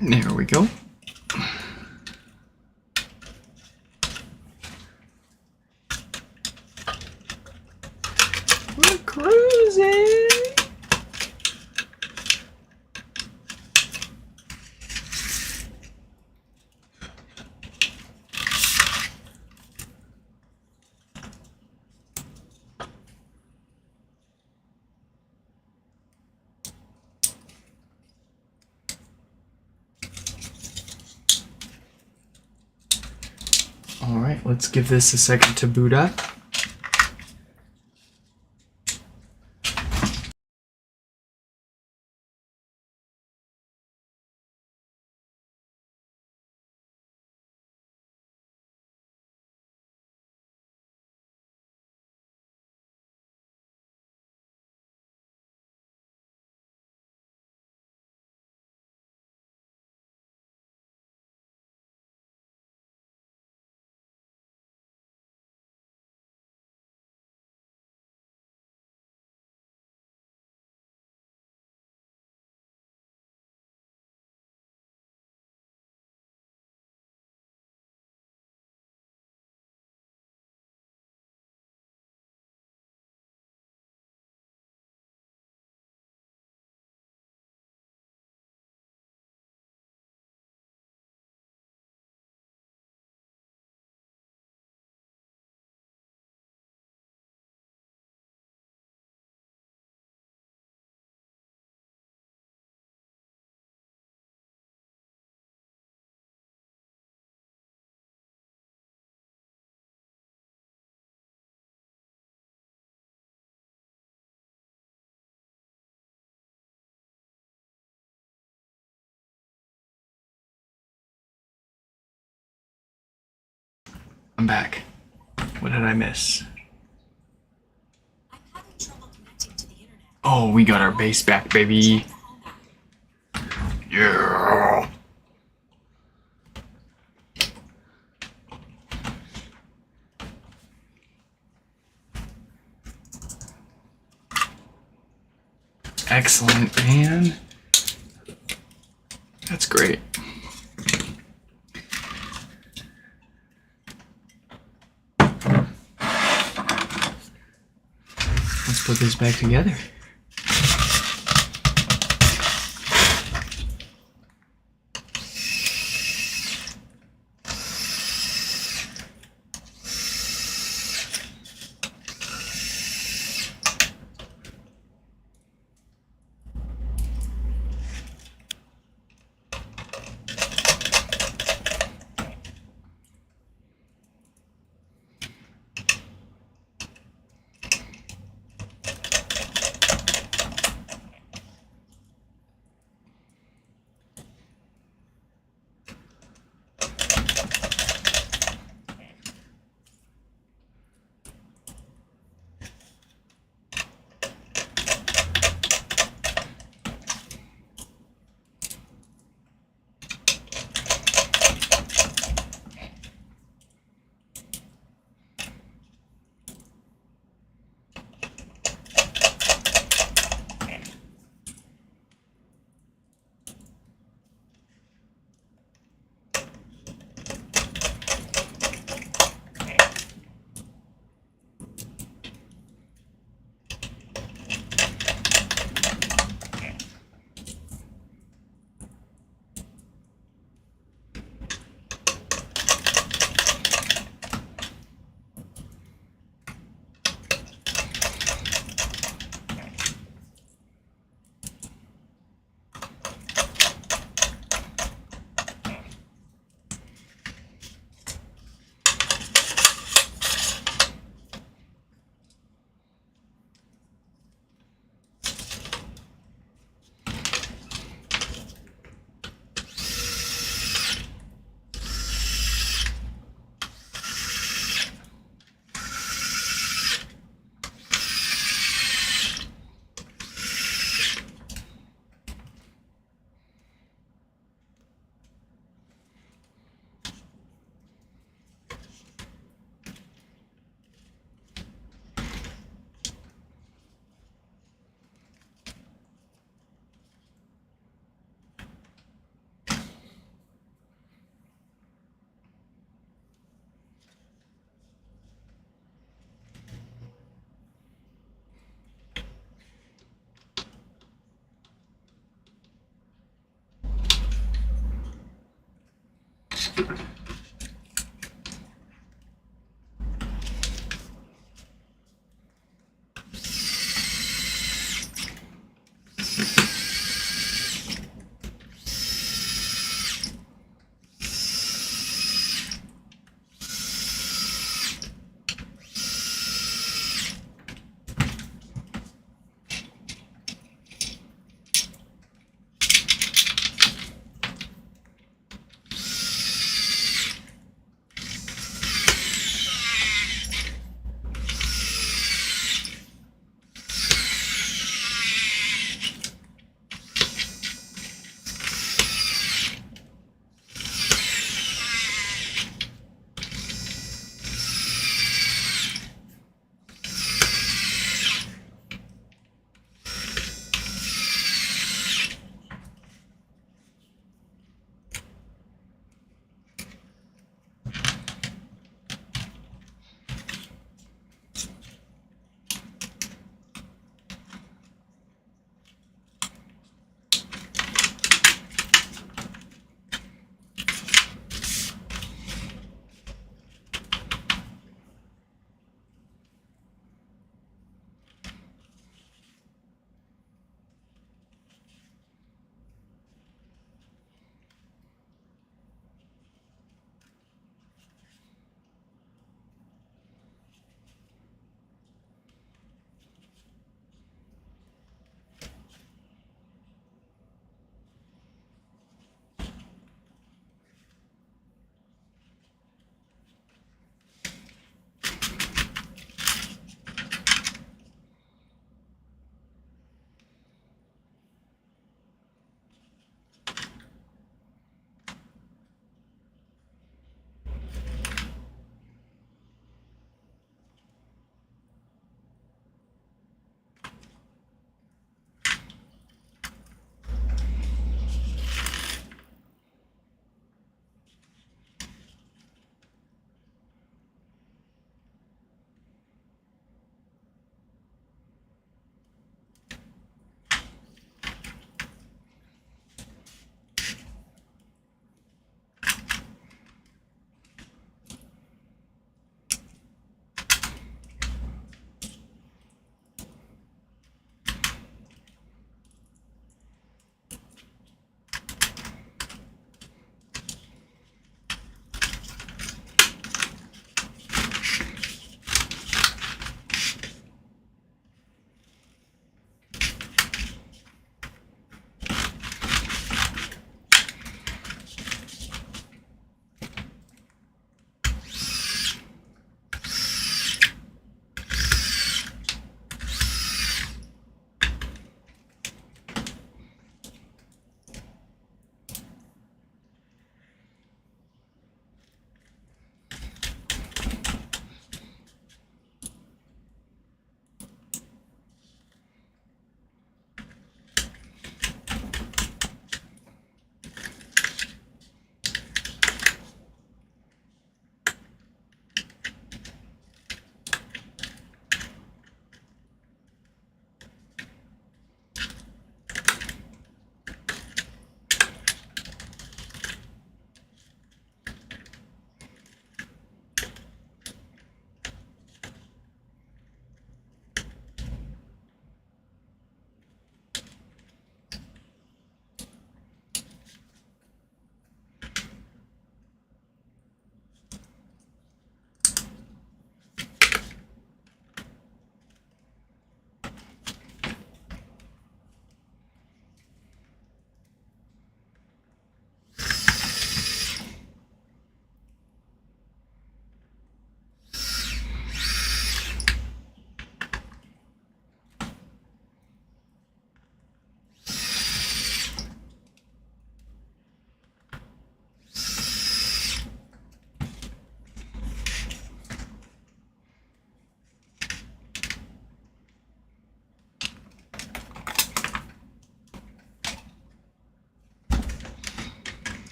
There we go. We're cruising. All right, let's give this a second to boot up. I'm back. What did I miss? I'm having trouble connecting to the internet. Oh, we got our base back, baby. Check the home app. Yeah. Excellent, man. That's great. Let's put this back together.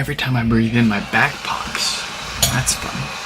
Every time I breathe in, my back pops. That's fun.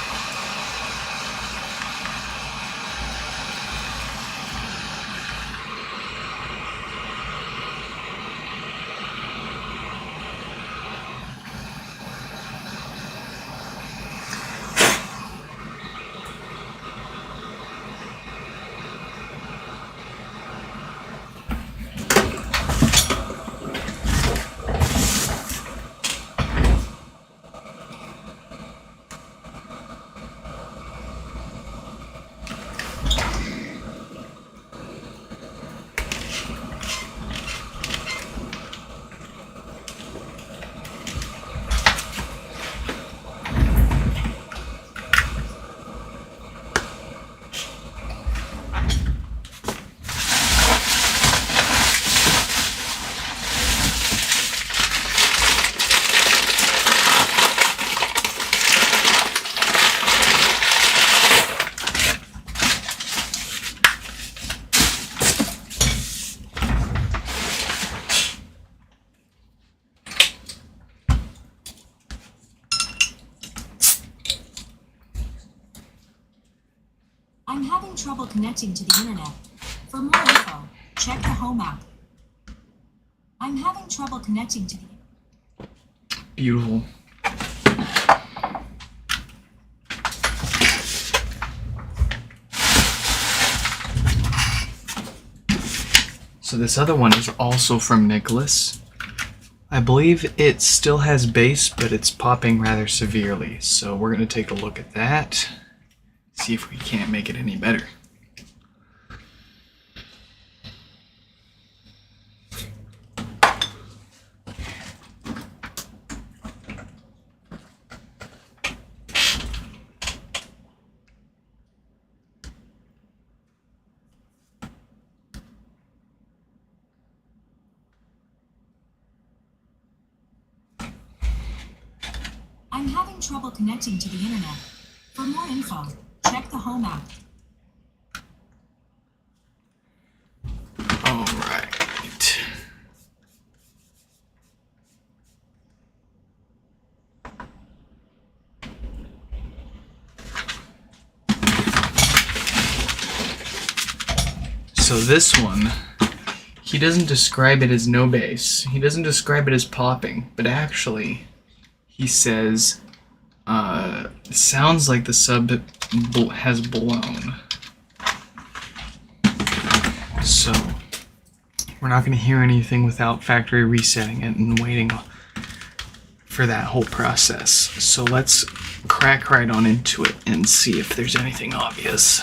I'm having trouble connecting to the internet. For more info, check the home app. I'm having trouble connecting to the Beautiful. So this other one is also from Nicholas. I believe it still has bass, but it's popping rather severely. So we're going to take a look at that, see if we can't make it any better. I'm having trouble connecting to the internet. For more info, check the home app. All right. So this one, he doesn't describe it as no bass. He doesn't describe it as popping, but actually, he says, sounds like the sub has blown. So, we're not going to hear anything without factory resetting it and waiting for that whole process. So let's crack right on into it and see if there's anything obvious.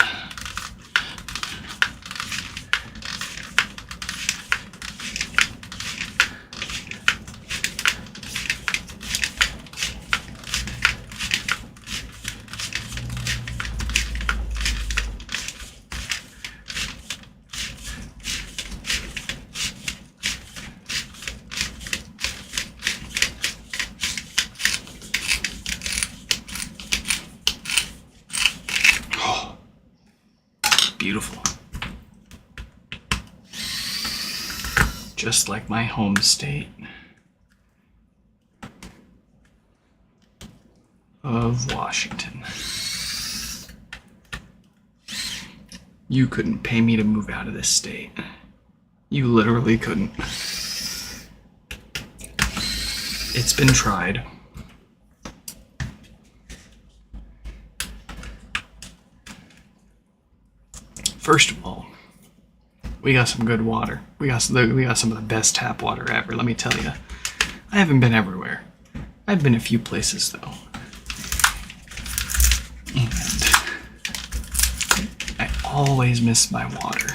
Beautiful. Just like my home state of Washington. You couldn't pay me to move out of this state. You literally couldn't. It's been tried. First of all, we got some good water. We got some of the best tap water ever, let me tell you. I haven't been everywhere. I've been a few places though. And I always miss my water.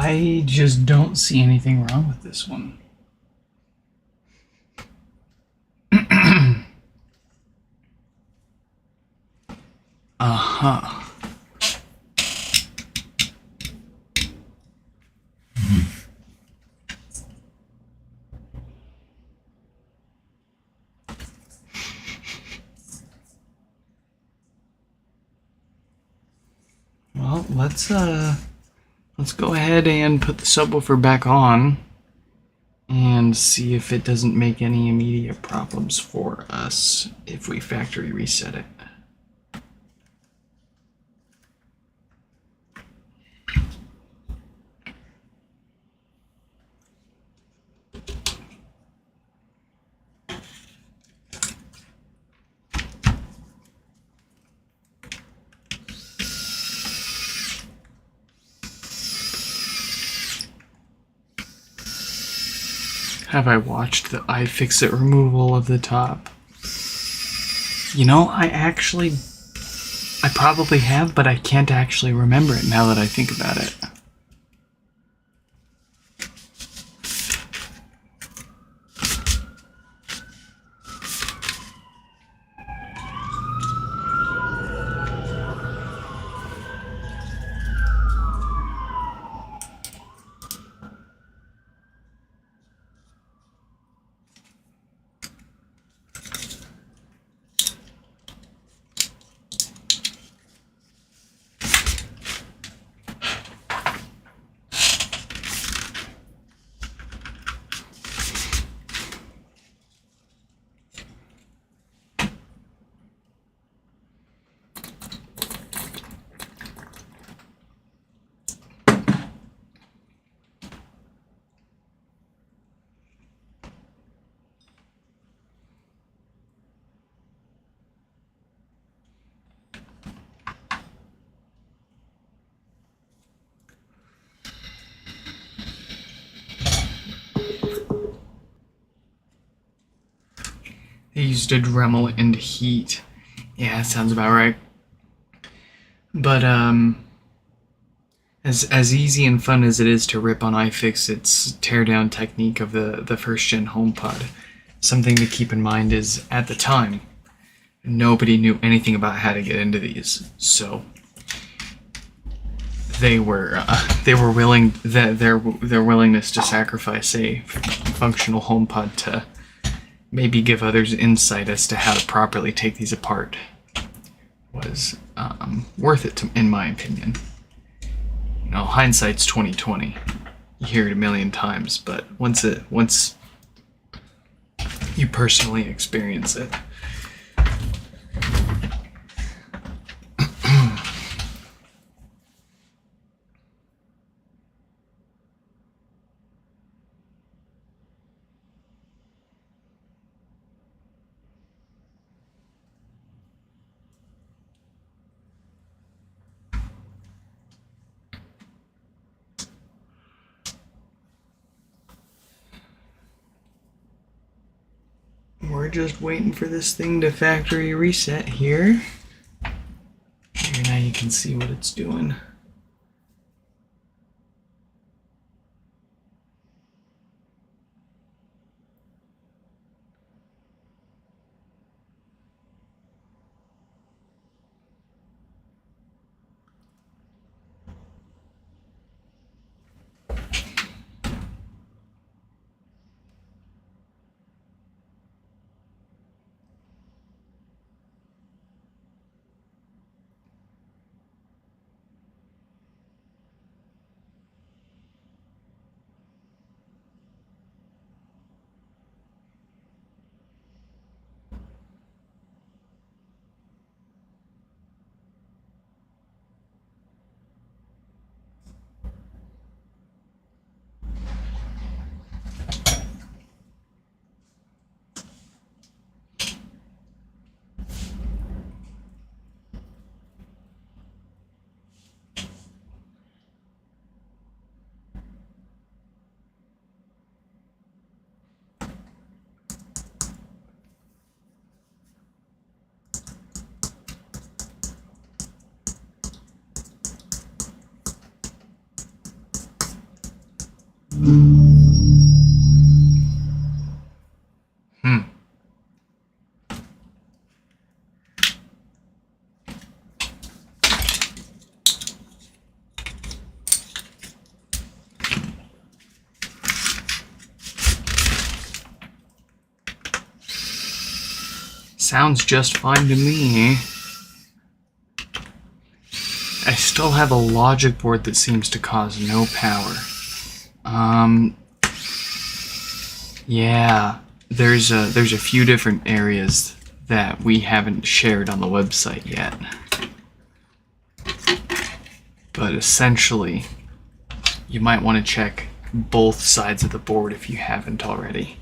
I just don't see anything wrong with this one. Uh-huh. Well, let's go ahead and put the subwoofer back on and see if it doesn't make any immediate problems for us if we factory reset it. Have I watched the iFixit removal of the top? You know, I probably have, but I can't actually remember it now that I think about it. They used a Dremel and heat. Yeah, sounds about right. But as easy and fun as it is to rip on iFixit's teardown technique of the first gen HomePod, something to keep in mind is at the time, nobody knew anything about how to get into these, so they were willing their willingness to sacrifice a functional HomePod to maybe give others insight as to how to properly take these apart was worth it in my opinion. You know, hindsight's 20/20. You hear it a million times, but once you personally experience it. We're just waiting for this thing to factory reset here. Here, now you can see what it's doing. Sounds just fine to me. I still have a logic board that seems to cause no power. Yeah, there's a few different areas that we haven't shared on the website yet. But essentially, you might want to check both sides of the board if you haven't already.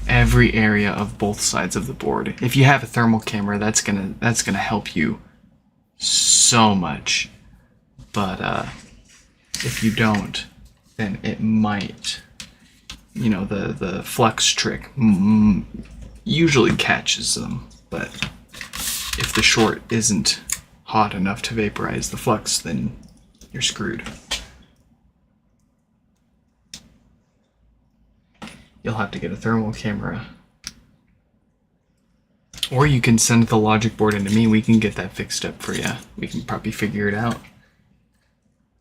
Every area of both sides of the board. If you have a thermal camera, that's gonna help you so much. But if you don't, then it might, the flex trick usually catches them. But if the short isn't hot enough to vaporize the flux, then you're screwed. You'll have to get a thermal camera. Or you can send the logic board into me. We can get that fixed up for you. We can probably figure it out.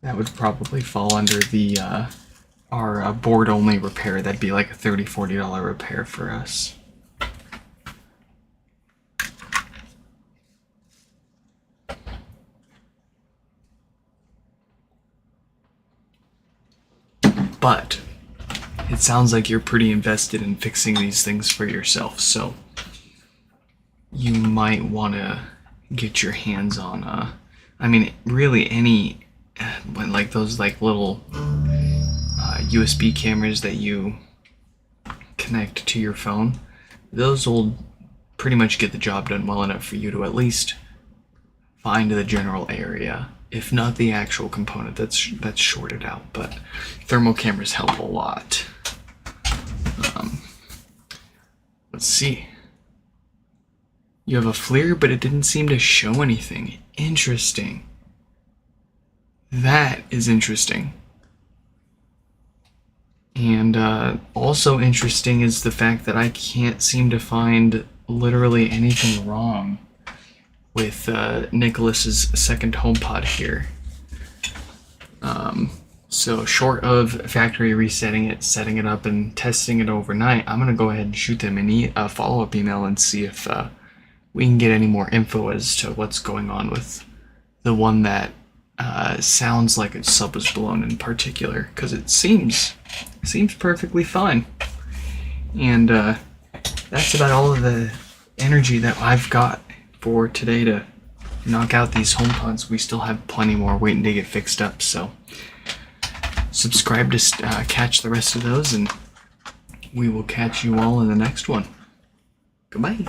That would probably fall under the our board only repair. That'd be like a $30, $40 repair for us. But it sounds like you're pretty invested in fixing these things for yourself, so you might want to get your hands on really any like those little USB cameras that you connect to your phone. Those will pretty much get the job done well enough for you to at least find the general area, if not the actual component that's shorted out. But thermal cameras help a lot. Let's see. You have a FLIR, but it didn't seem to show anything. Interesting. That is interesting. And also interesting is the fact that I can't seem to find literally anything wrong with Nicholas's second HomePod here. So short of factory resetting it, setting it up, and testing it overnight, I'm gonna go ahead and shoot them a follow-up email and see if we can get any more info as to what's going on with the one that sounds like its sub was blown in particular, because it seems perfectly fine. And that's about all of the energy that I've got for today to knock out these HomePods. We still have plenty more waiting to get fixed up, so subscribe to catch the rest of those, and we will catch you all in the next one. Goodbye.